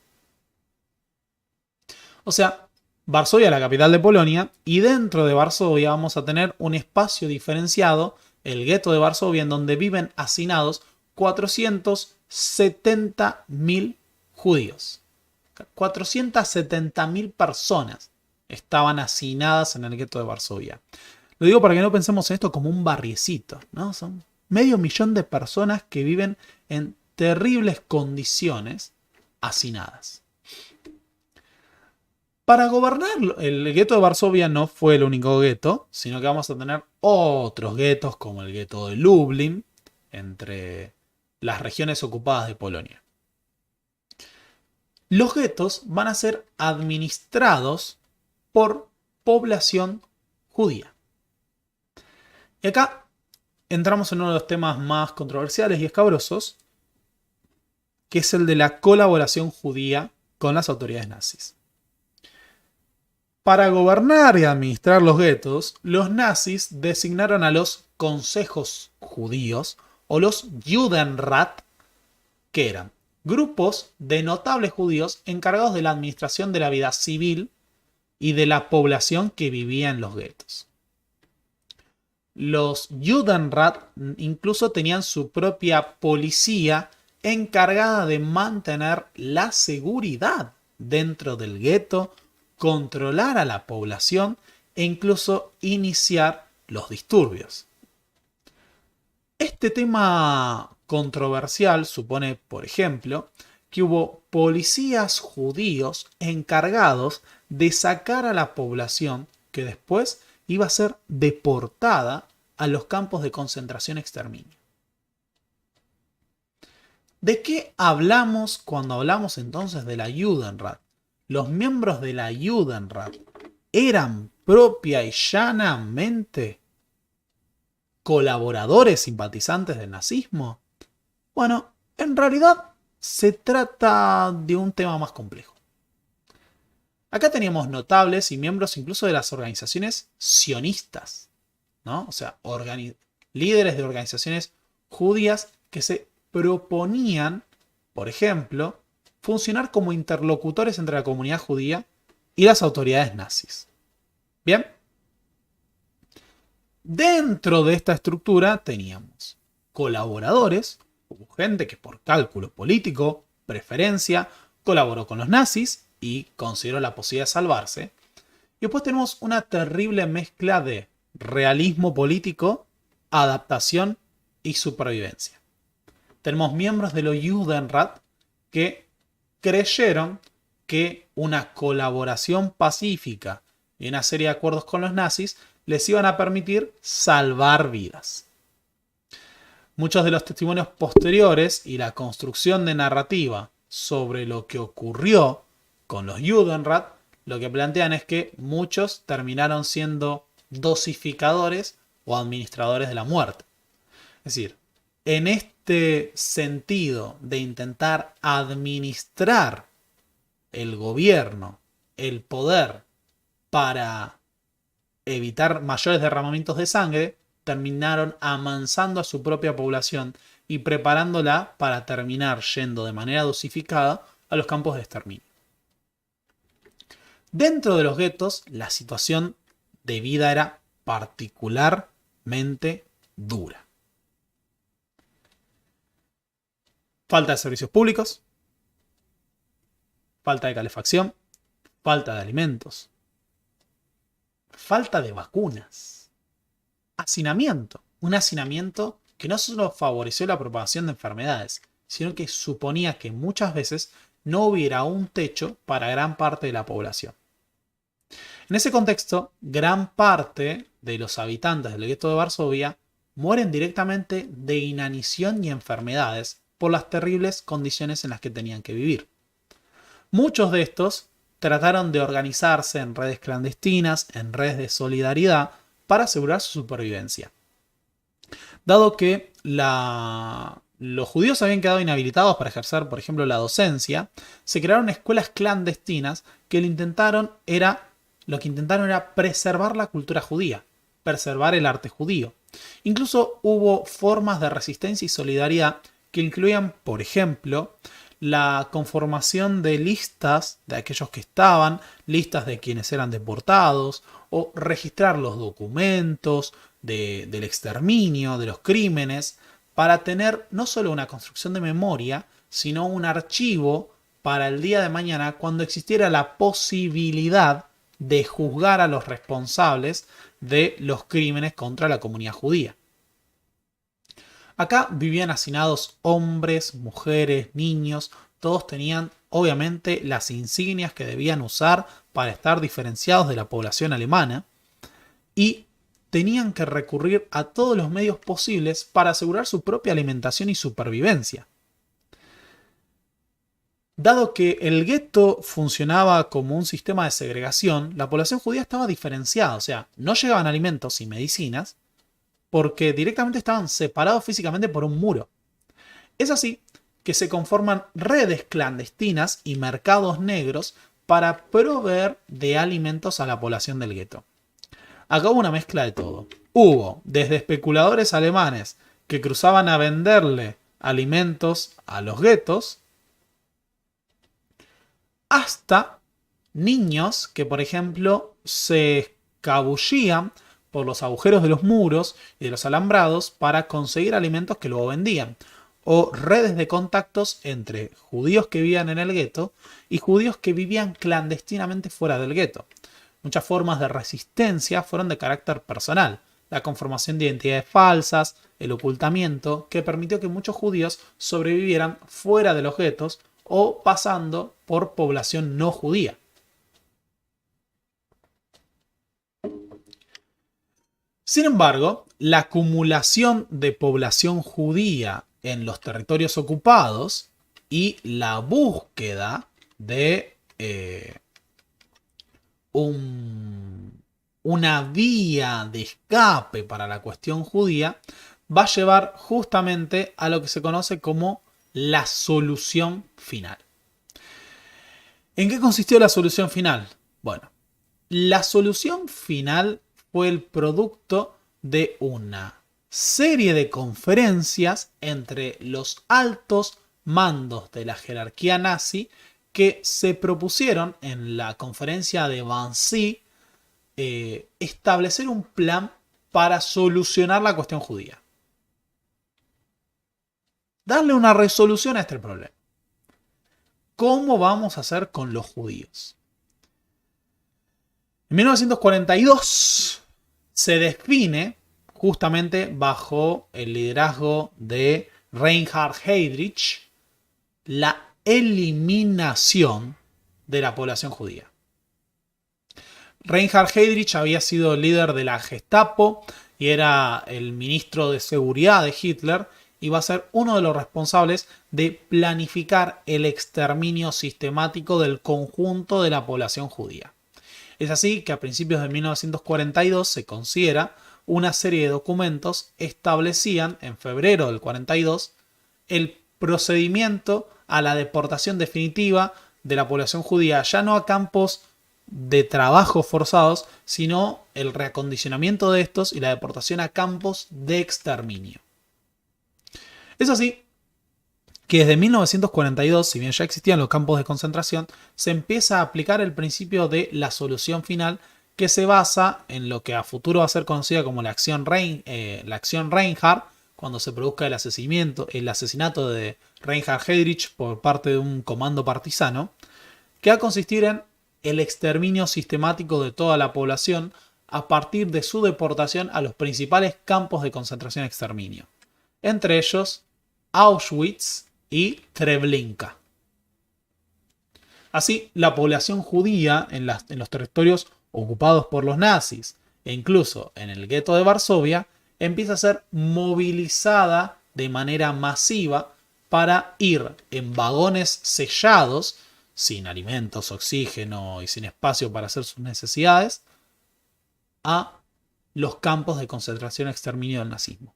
O sea, Varsovia es la capital de Polonia y dentro de Varsovia vamos a tener un espacio diferenciado, el gueto de Varsovia, en donde viven hacinados 470.000 judíos. 470.000 personas estaban hacinadas en el gueto de Varsovia. Lo digo para que no pensemos en esto como un barriecito, ¿no? Son 500.000 de personas que viven en terribles condiciones hacinadas. Para gobernar, el gueto de Varsovia no fue el único gueto, sino que vamos a tener otros guetos como el gueto de Lublin, entre las regiones ocupadas de Polonia. Los guetos van a ser administrados por población judía. Y acá entramos en uno de los temas más controversiales y escabrosos, que es el de la colaboración judía con las autoridades nazis. Para gobernar y administrar los guetos, los nazis designaron a los consejos judíos o los Judenrat, que eran grupos de notables judíos encargados de la administración de la vida civil y de la población que vivía en los guetos. Los Judenrat incluso tenían su propia policía encargada de mantener la seguridad dentro del gueto, controlar a la población e incluso iniciar los disturbios. Este tema controversial supone, por ejemplo, que hubo policías judíos encargados de sacar a la población que después iba a ser deportada a los campos de concentración exterminio. ¿De qué hablamos cuando hablamos entonces de la Judenrat? Los miembros de la Judenrat eran propia y llanamente colaboradores simpatizantes del nazismo. Bueno, en realidad se trata de un tema más complejo. Acá teníamos notables y miembros incluso de las organizaciones sionistas, ¿no? O sea, líderes de organizaciones judías que se proponían, por ejemplo, funcionar como interlocutores entre la comunidad judía y las autoridades nazis. Bien. Dentro de esta estructura teníamos colaboradores, hubo gente que por cálculo político, preferencia, colaboró con los nazis y consideró la posibilidad de salvarse. Y después tenemos una terrible mezcla de realismo político, adaptación y supervivencia. Tenemos miembros de los Judenrat que creyeron que una colaboración pacífica y una serie de acuerdos con los nazis les iban a permitir salvar vidas. Muchos de los testimonios posteriores y la construcción de narrativa sobre lo que ocurrió con los Judenrat, lo que plantean es que muchos terminaron siendo dosificadores o administradores de la muerte. Es decir, en este sentido de intentar administrar el gobierno, el poder, para evitar mayores derramamientos de sangre, terminaron amansando a su propia población y preparándola para terminar yendo de manera dosificada a los campos de exterminio. Dentro de los guetos, la situación de vida era particularmente dura. Falta de servicios públicos, falta de calefacción, falta de alimentos, falta de vacunas, hacinamiento. Un hacinamiento que no solo favoreció la propagación de enfermedades, sino que suponía que muchas veces no hubiera un techo para gran parte de la población. En ese contexto, gran parte de los habitantes del gueto de Varsovia mueren directamente de inanición y enfermedades por las terribles condiciones en las que tenían que vivir. Muchos de estos trataron de organizarse en redes clandestinas, en redes de solidaridad, para asegurar su supervivencia. Dado que los judíos habían quedado inhabilitados para ejercer, por ejemplo, la docencia, se crearon escuelas clandestinas que lo que intentaron era preservar la cultura judía, preservar el arte judío. Incluso hubo formas de resistencia y solidaridad que incluían, por ejemplo, la conformación de listas de aquellos que estaban, listas de quienes eran deportados, o registrar los documentos del exterminio, de los crímenes, para tener no solo una construcción de memoria, sino un archivo para el día de mañana cuando existiera la posibilidad de juzgar a los responsables de los crímenes contra la comunidad judía. Acá vivían hacinados hombres, mujeres, niños, todos tenían obviamente las insignias que debían usar para estar diferenciados de la población alemana y tenían que recurrir a todos los medios posibles para asegurar su propia alimentación y supervivencia. Dado que el gueto funcionaba como un sistema de segregación, la población judía estaba diferenciada, o sea, no llegaban alimentos y medicinas, porque directamente estaban separados físicamente por un muro. Es así que se conforman redes clandestinas y mercados negros para proveer de alimentos a la población del gueto. Acá hubo una mezcla de todo. Hubo desde especuladores alemanes que cruzaban a venderle alimentos a los guetos, hasta niños que, por ejemplo, se escabullían por los agujeros de los muros y de los alambrados para conseguir alimentos que luego vendían, o redes de contactos entre judíos que vivían en el gueto y judíos que vivían clandestinamente fuera del gueto. Muchas formas de resistencia fueron de carácter personal, la conformación de identidades falsas, el ocultamiento, que permitió que muchos judíos sobrevivieran fuera de los guetos o pasando por población no judía. Sin embargo, la acumulación de población judía en los territorios ocupados y la búsqueda de una vía de escape para la cuestión judía va a llevar justamente a lo que se conoce como la solución final. ¿En qué consistió la solución final? Bueno, la solución final fue el producto de una serie de conferencias entre los altos mandos de la jerarquía nazi que se propusieron en la conferencia de Wannsee establecer un plan para solucionar la cuestión judía. Darle una resolución a este problema. ¿Cómo vamos a hacer con los judíos? En 1942 se define, justamente bajo el liderazgo de Reinhard Heydrich, la eliminación de la población judía. Reinhard Heydrich había sido líder de la Gestapo y era el ministro de seguridad de Hitler y va a ser uno de los responsables de planificar el exterminio sistemático del conjunto de la población judía. Es así que a principios de 1942 se considera una serie de documentos establecían en febrero del 42 el procedimiento a la deportación definitiva de la población judía, ya no a campos de trabajo forzados, sino el reacondicionamiento de estos y la deportación a campos de exterminio. Es así que desde 1942, si bien ya existían los campos de concentración, se empieza a aplicar el principio de la solución final, que se basa en lo que a futuro va a ser conocida como la acción Reinhardt, cuando se produzca el asesinato de Reinhard Heydrich por parte de un comando partisano, que va a consistir en el exterminio sistemático de toda la población a partir de su deportación a los principales campos de concentración-exterminio, entre ellos Auschwitz y Treblinka. Así, la población judía en los territorios ocupados por los nazis e incluso en el gueto de Varsovia empieza a ser movilizada de manera masiva para ir en vagones sellados, sin alimentos, oxígeno y sin espacio para hacer sus necesidades, a los campos de concentración y exterminio del nazismo.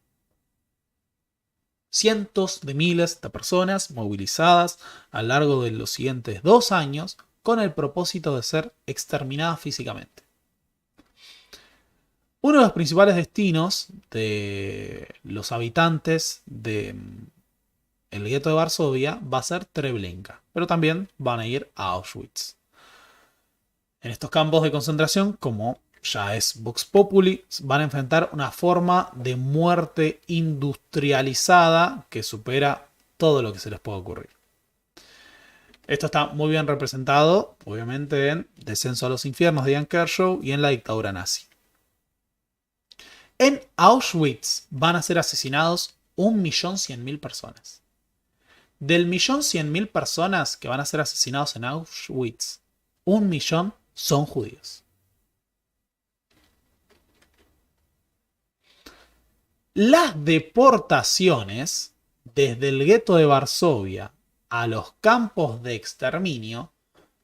Cientos de miles de personas movilizadas a lo largo de los siguientes 2 años con el propósito de ser exterminadas físicamente. Uno de los principales destinos de los habitantes del gueto de Varsovia va a ser Treblinka, pero también van a ir a Auschwitz. En estos campos de concentración, como ya es Vox Populi, van a enfrentar una forma de muerte industrializada que supera todo lo que se les puede ocurrir. Esto está muy bien representado, obviamente, en Descenso a los Infiernos de Ian Kershaw y en la dictadura nazi. En Auschwitz van a ser asesinados 1.100.000 personas. Del 1.100.000 personas que van a ser asesinados en Auschwitz, 1.000.000 son judíos. Las deportaciones desde el gueto de Varsovia a los campos de exterminio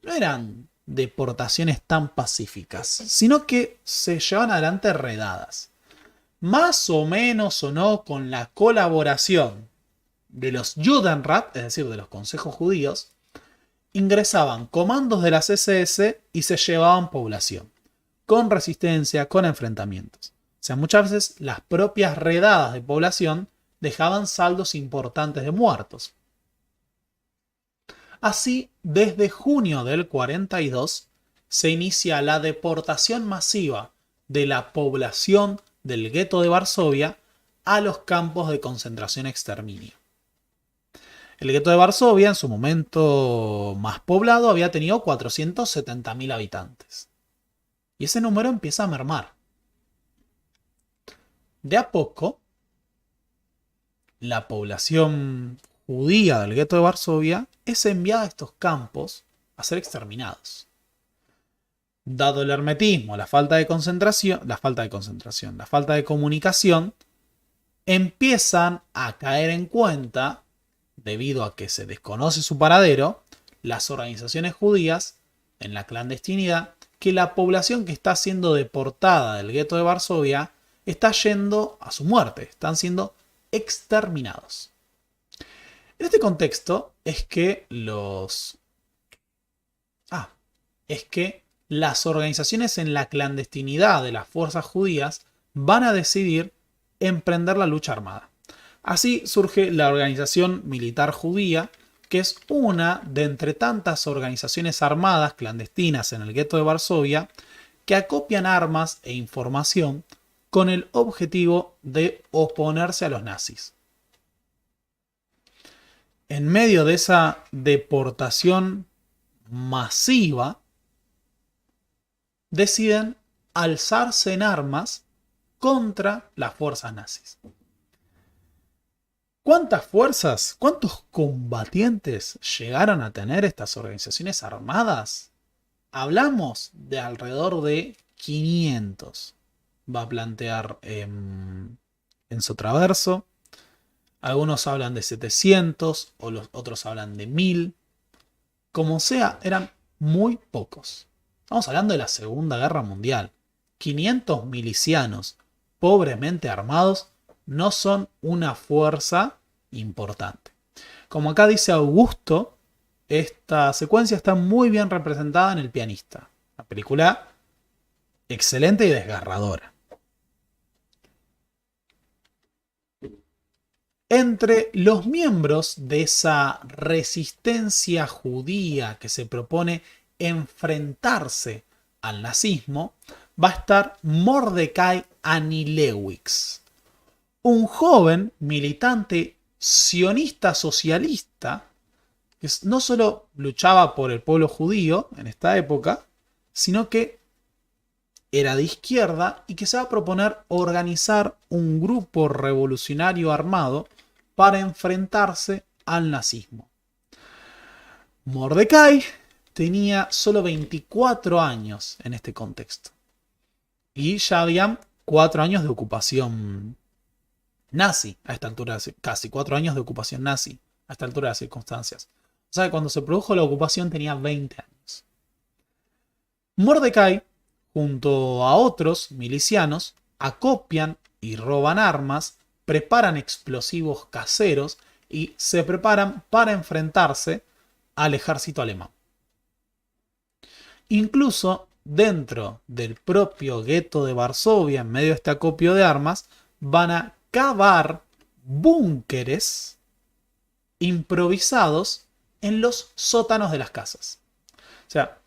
no eran deportaciones tan pacíficas, sino que se llevan adelante redadas. Más o menos o no con la colaboración de los Judenrat, es decir, de los consejos judíos, ingresaban comandos de las SS y se llevaban población, con resistencia, con enfrentamientos. O sea, muchas veces las propias redadas de población dejaban saldos importantes de muertos. Así, desde junio del 42 se inicia la deportación masiva de la población del gueto de Varsovia a los campos de concentración y exterminio. El gueto de Varsovia, en su momento más poblado, había tenido 470.000 habitantes. Y ese número empieza a mermar. De a poco, la población judía del gueto de Varsovia es enviada a estos campos a ser exterminados. Dado el hermetismo, la falta de comunicación, empiezan a caer en cuenta, debido a que se desconoce su paradero, las organizaciones judías en la clandestinidad, que la población que está siendo deportada del gueto de Varsovia está yendo a su muerte, están siendo exterminados. En este contexto es que las organizaciones en la clandestinidad de las fuerzas judías van a decidir emprender la lucha armada. Así surge la Organización Militar Judía, que es una de entre tantas organizaciones armadas clandestinas en el gueto de Varsovia que acopian armas e información con el objetivo de oponerse a los nazis. En medio de esa deportación masiva, deciden alzarse en armas contra las fuerzas nazis. ¿Cuántas fuerzas, cuántos combatientes llegaron a tener estas organizaciones armadas? Hablamos de alrededor de 500. Va a plantear Enzo Traverso. Algunos hablan de 700, o los otros hablan de 1000. Como sea, eran muy pocos. Estamos hablando de la Segunda Guerra Mundial. 500 milicianos pobremente armados, no son una fuerza importante. Como acá dice Augusto, esta secuencia está muy bien representada en El pianista. Una película excelente y desgarradora. Entre los miembros de esa resistencia judía que se propone enfrentarse al nazismo, va a estar Mordecai Anilewicz, un joven militante sionista socialista que no solo luchaba por el pueblo judío en esta época, sino que era de izquierda y que se va a proponer organizar un grupo revolucionario armado para enfrentarse al nazismo. Mordecai tenía solo 24 años en este contexto. Y ya habían 4 años de ocupación nazi a esta altura, casi 4 años de ocupación nazi a esta altura de las circunstancias. O sea que cuando se produjo la ocupación tenía 20 años. Mordecai, junto a otros milicianos, acopian y roban armas, preparan explosivos caseros y se preparan para enfrentarse al ejército alemán. Incluso dentro del propio gueto de Varsovia, en medio de este acopio de armas, van a cavar búnkeres improvisados en los sótanos de las casas. O sea,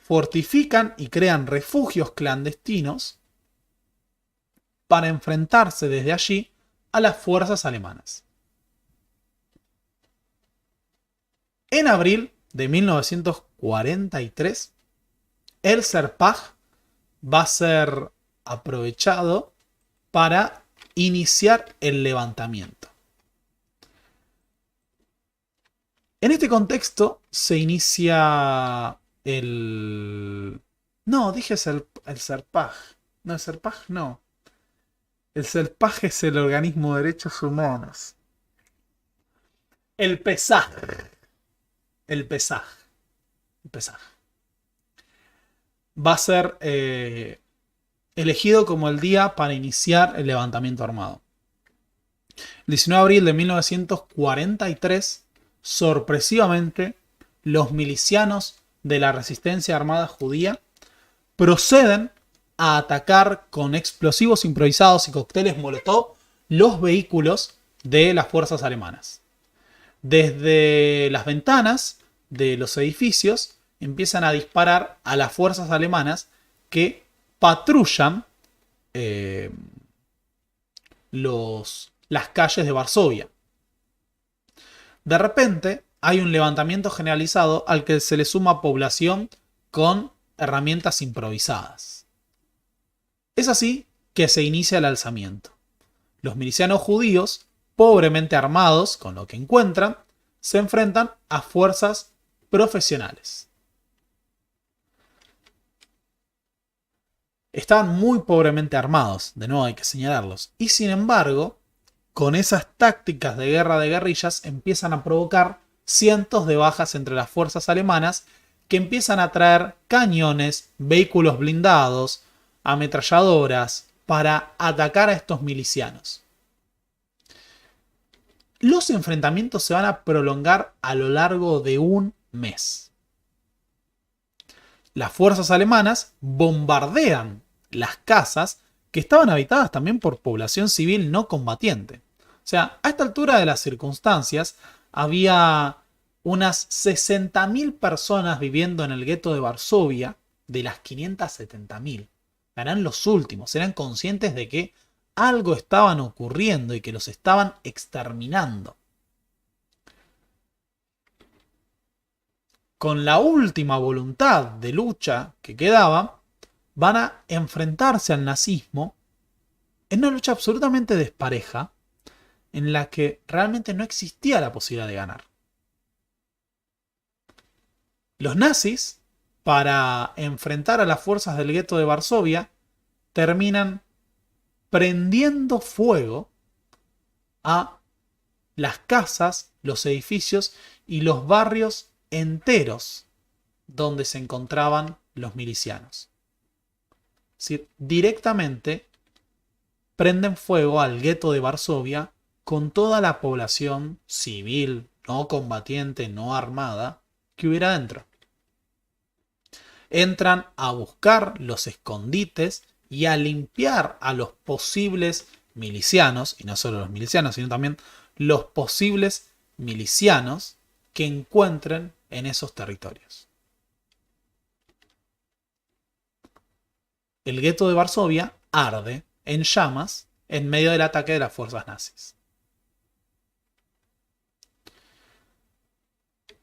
fortifican y crean refugios clandestinos para enfrentarse desde allí a las fuerzas alemanas. En abril de 1943, el Serpaj va a ser aprovechado para iniciar el levantamiento. En este contexto se inicia el... No, dije el Serpaj. No, el Serpaj no. El Serpaj es el organismo de derechos humanos. El Pesaj. El Pesaj. El Pesaj. Va a ser elegido como el día para iniciar el levantamiento armado. El 19 de abril de 1943, sorpresivamente, los milicianos de la resistencia armada judía proceden a atacar con explosivos improvisados y cócteles Molotov los vehículos de las fuerzas alemanas. Desde las ventanas de los edificios empiezan a disparar a las fuerzas alemanas que patrullan las calles de Varsovia. De repente hay un levantamiento generalizado al que se le suma población con herramientas improvisadas. Es así que se inicia el alzamiento. Los milicianos judíos, pobremente armados con lo que encuentran, se enfrentan a fuerzas profesionales. Estaban muy pobremente armados, de nuevo hay que señalarlos, y sin embargo, con esas tácticas de guerra de guerrillas empiezan a provocar cientos de bajas entre las fuerzas alemanas que empiezan a traer cañones, vehículos blindados, ametralladoras para atacar a estos milicianos. Los enfrentamientos se van a prolongar a lo largo de un mes. Las fuerzas alemanas bombardean las casas que estaban habitadas también por población civil no combatiente. O sea, a esta altura de las circunstancias había unas 60.000 personas viviendo en el gueto de Varsovia de las 570.000. Eran los últimos, eran conscientes de que algo estaban ocurriendo y que los estaban exterminando. Con la última voluntad de lucha que quedaba, van a enfrentarse al nazismo en una lucha absolutamente despareja, en la que realmente no existía la posibilidad de ganar. Los nazis, para enfrentar a las fuerzas del gueto de Varsovia, terminan prendiendo fuego a las casas, los edificios y los barrios enteros donde se encontraban los milicianos. Es decir, directamente prenden fuego al gueto de Varsovia con toda la población civil, no combatiente, no armada, que hubiera dentro. Entran a buscar los escondites y a limpiar a los posibles milicianos, y no solo los milicianos, sino también los posibles milicianos que encuentren en esos territorios. El gueto de Varsovia arde en llamas en medio del ataque de las fuerzas nazis.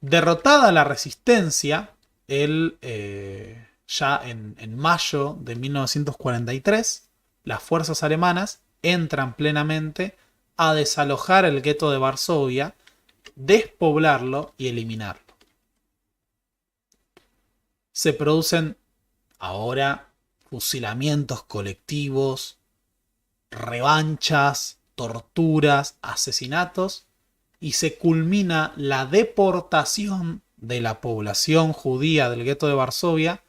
Derrotada la resistencia, ya en mayo de 1943, las fuerzas alemanas entran plenamente a desalojar el gueto de Varsovia, despoblarlo y eliminarlo. Se producen ahora fusilamientos colectivos, revanchas, torturas, asesinatos, y se culmina la deportación de la población judía del gueto de Varsovia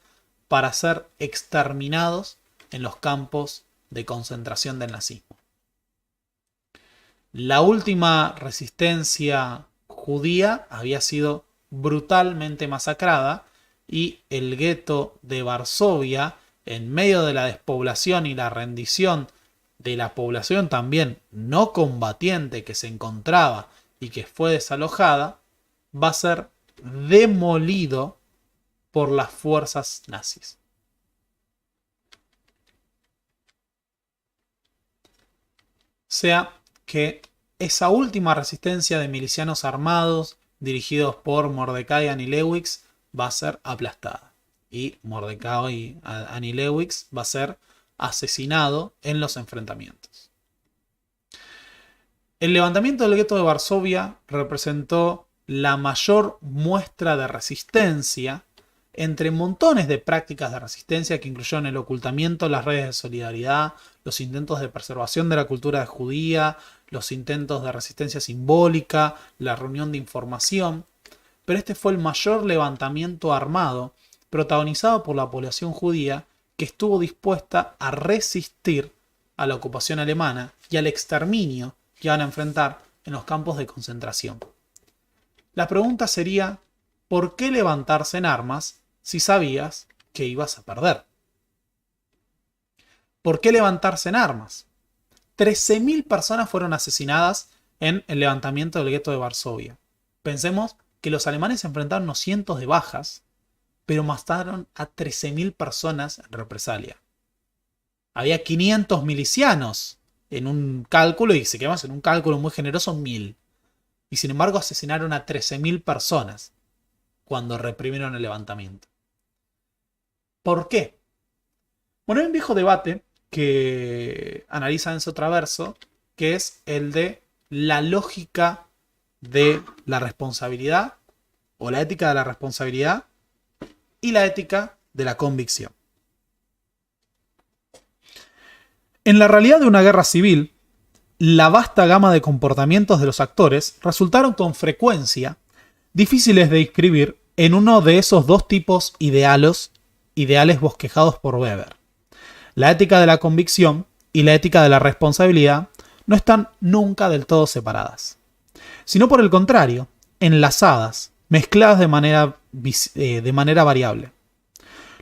para ser exterminados en los campos de concentración del nazismo. La última resistencia judía había sido brutalmente masacrada y el gueto de Varsovia, en medio de la despoblación y la rendición de la población también no combatiente que se encontraba y que fue desalojada, va a ser demolido por las fuerzas nazis. O sea que esa última resistencia de milicianos armados dirigidos por Mordecai Anielewicz va a ser aplastada. Y Mordecai Anielewicz va a ser asesinado en los enfrentamientos. El levantamiento del gueto de Varsovia representó la mayor muestra de resistencia entre montones de prácticas de resistencia que incluyeron el ocultamiento, las redes de solidaridad, los intentos de preservación de la cultura judía, los intentos de resistencia simbólica, la reunión de información. Pero este fue el mayor levantamiento armado protagonizado por la población judía que estuvo dispuesta a resistir a la ocupación alemana y al exterminio que iban a enfrentar en los campos de concentración. La pregunta sería, ¿por qué levantarse en armas si sabías que ibas a perder? ¿Por qué levantarse en armas? 13.000 personas fueron asesinadas en el levantamiento del gueto de Varsovia. Pensemos que los alemanes enfrentaron unos cientos de bajas, pero mataron a 13.000 personas en represalia. Había 500 milicianos en un cálculo, y si quedamos en un cálculo muy generoso, 1.000. Y sin embargo asesinaron a 13.000 personas cuando reprimieron el levantamiento. ¿Por qué? Bueno, hay un viejo debate que analiza Enzo Traverso, que es el de la lógica de la responsabilidad, o la ética de la responsabilidad, y la ética de la convicción. En la realidad de una guerra civil, la vasta gama de comportamientos de los actores resultaron con frecuencia difíciles de inscribir en uno de esos dos tipos ideales bosquejados por Weber. La ética de la convicción y la ética de la responsabilidad no están nunca del todo separadas, sino por el contrario, enlazadas, mezcladas de manera variable.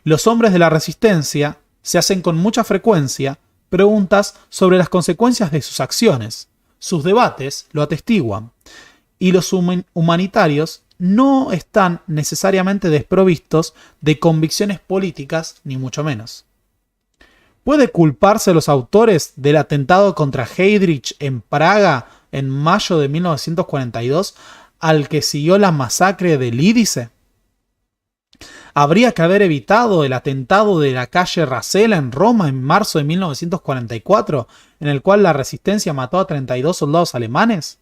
Los hombres de la resistencia se hacen con mucha frecuencia preguntas sobre las consecuencias de sus acciones. Sus debates lo atestiguan. Y los humanitarios no están necesariamente desprovistos de convicciones políticas, ni mucho menos. ¿Puede culparse a los autores del atentado contra Heydrich en Praga en mayo de 1942 al que siguió la masacre de Lídice? ¿Habría que haber evitado el atentado de la calle Rasella en Roma en marzo de 1944, en el cual la resistencia mató a 32 soldados alemanes?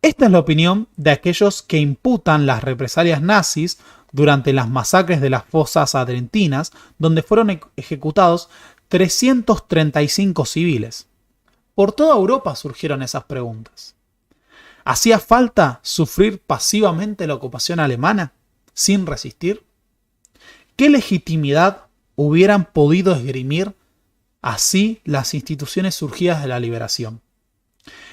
Esta es la opinión de aquellos que imputan las represalias nazis durante las masacres de las fosas argentinas, donde fueron ejecutados 335 civiles. Por toda Europa surgieron esas preguntas. ¿Hacía falta sufrir pasivamente la ocupación alemana sin resistir? ¿Qué legitimidad hubieran podido esgrimir así las instituciones surgidas de la liberación.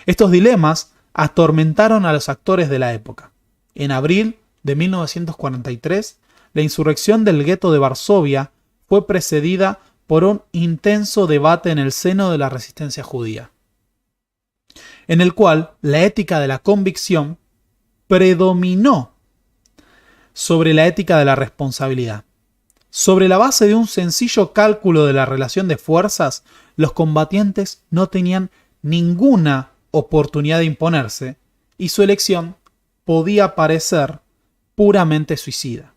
Estos dilemas atormentaron a los actores de la época. En abril de 1943, la insurrección del gueto de Varsovia fue precedida por un intenso debate en el seno de la resistencia judía, en el cual la ética de la convicción predominó sobre la ética de la responsabilidad. Sobre la base de un sencillo cálculo de la relación de fuerzas, los combatientes no tenían ninguna oportunidad de imponerse y su elección podía parecer puramente suicida.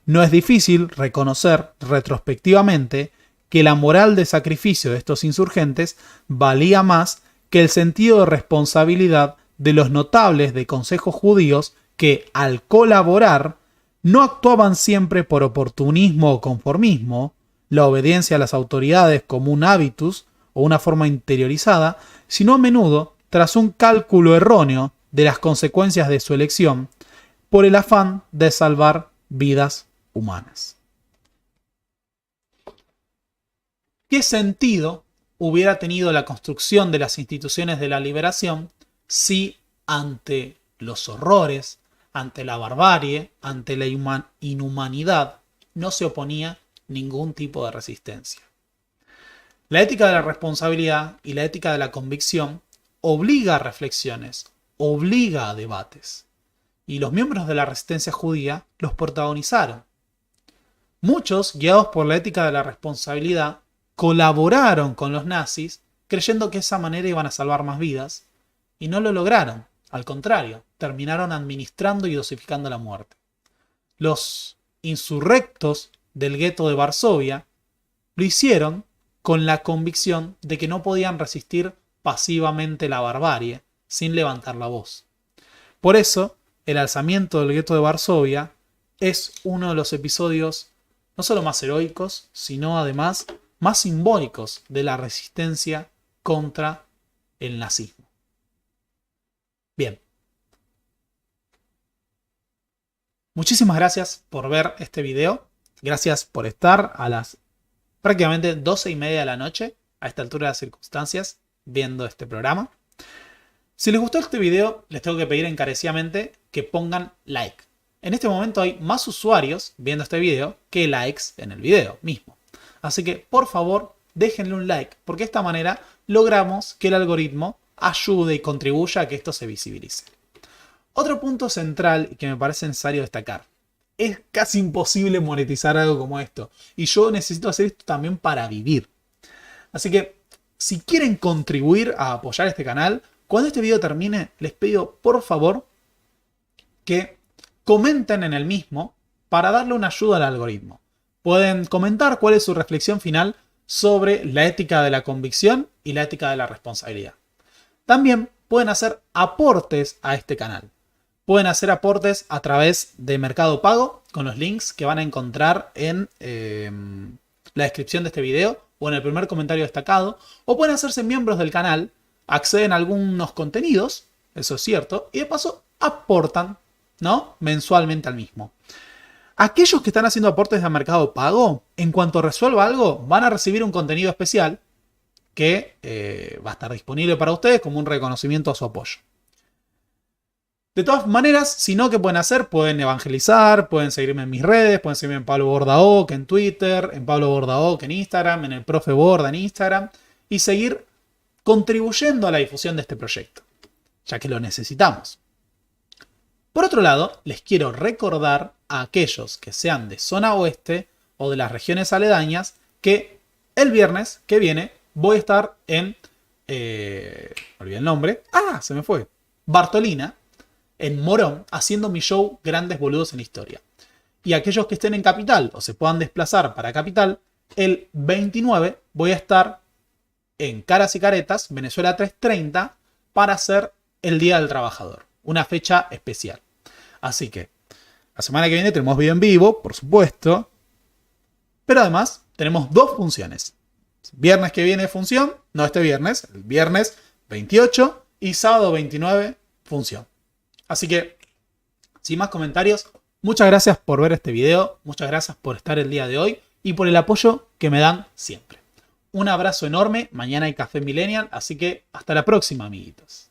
No es difícil reconocer retrospectivamente que la moral de sacrificio de estos insurgentes valía más que el sentido de responsabilidad de los notables de consejos judíos que, al colaborar, no actuaban siempre por oportunismo o conformismo, la obediencia a las autoridades como un hábitus o una forma interiorizada, sino a menudo tras un cálculo erróneo de las consecuencias de su elección, por el afán de salvar vidas humanas. ¿Qué sentido hubiera tenido la construcción de las instituciones de la liberación si ante los horrores, ante la barbarie, ante la inhumanidad, no se oponía ningún tipo de resistencia? La ética de la responsabilidad y la ética de la convicción obliga a reflexiones, obliga a debates. Y los miembros de la resistencia judía los protagonizaron. Muchos, guiados por la ética de la responsabilidad, colaboraron con los nazis creyendo que de esa manera iban a salvar más vidas, y no lo lograron. Al contrario, terminaron administrando y dosificando la muerte. Los insurrectos del gueto de Varsovia lo hicieron con la convicción de que no podían resistir pasivamente la barbarie sin levantar la voz. Por eso, el alzamiento del gueto de Varsovia es uno de los episodios no solo más heroicos, sino además más simbólicos de la resistencia contra el nazismo. Bien. Muchísimas gracias por ver este video. Gracias por estar a las prácticamente 12:30 de la noche, a esta altura de las circunstancias, viendo este programa. Si les gustó este video, les tengo que pedir encarecidamente que pongan like. En este momento hay más usuarios viendo este video que likes en el video mismo. Así que, por favor, déjenle un like, porque de esta manera logramos que el algoritmo ayude y contribuya a que esto se visibilice. Otro punto central que me parece necesario destacar. Es casi imposible monetizar algo como esto. Y yo necesito hacer esto también para vivir. Así que, si quieren contribuir a apoyar este canal, cuando este video termine, les pido por favor que comenten en el mismo para darle una ayuda al algoritmo. Pueden comentar cuál es su reflexión final sobre la ética de la convicción y la ética de la responsabilidad. También pueden hacer aportes a este canal. Pueden hacer aportes a través de Mercado Pago con los links que van a encontrar en la descripción de este video o en el primer comentario destacado. O pueden hacerse miembros del canal, acceden a algunos contenidos, eso es cierto, y de paso aportan, ¿no?, mensualmente al mismo. Aquellos que están haciendo aportes a Mercado Pago, en cuanto resuelva algo, van a recibir un contenido especial que va a estar disponible para ustedes como un reconocimiento a su apoyo. De todas maneras, si no, ¿qué pueden hacer? Pueden evangelizar, pueden seguirme en mis redes, pueden seguirme en Pablo Bordaok en Twitter, en Pablo Bordaok en Instagram, en el Profe Borda en Instagram, y seguir contribuyendo a la difusión de este proyecto, ya que lo necesitamos. Por otro lado, les quiero recordar a aquellos que sean de zona oeste o de las regiones aledañas que el viernes que viene voy a estar en... olvidé el nombre. Se me fue. Bartolina, en Morón, haciendo mi show Grandes Boludos en la Historia. Y aquellos que estén en Capital o se puedan desplazar para Capital, el 29 voy a estar en Caras y Caretas, Venezuela 330, para hacer el Día del Trabajador. Una fecha especial. Así que la semana que viene tenemos video en vivo, por supuesto. Pero además tenemos dos funciones. Viernes que viene función, no este viernes, el viernes 28 y sábado 29 función. Así que, sin más comentarios, muchas gracias por ver este video, muchas gracias por estar el día de hoy y por el apoyo que me dan siempre. Un abrazo enorme. Mañana hay Café Millennial, así que hasta la próxima, amiguitos.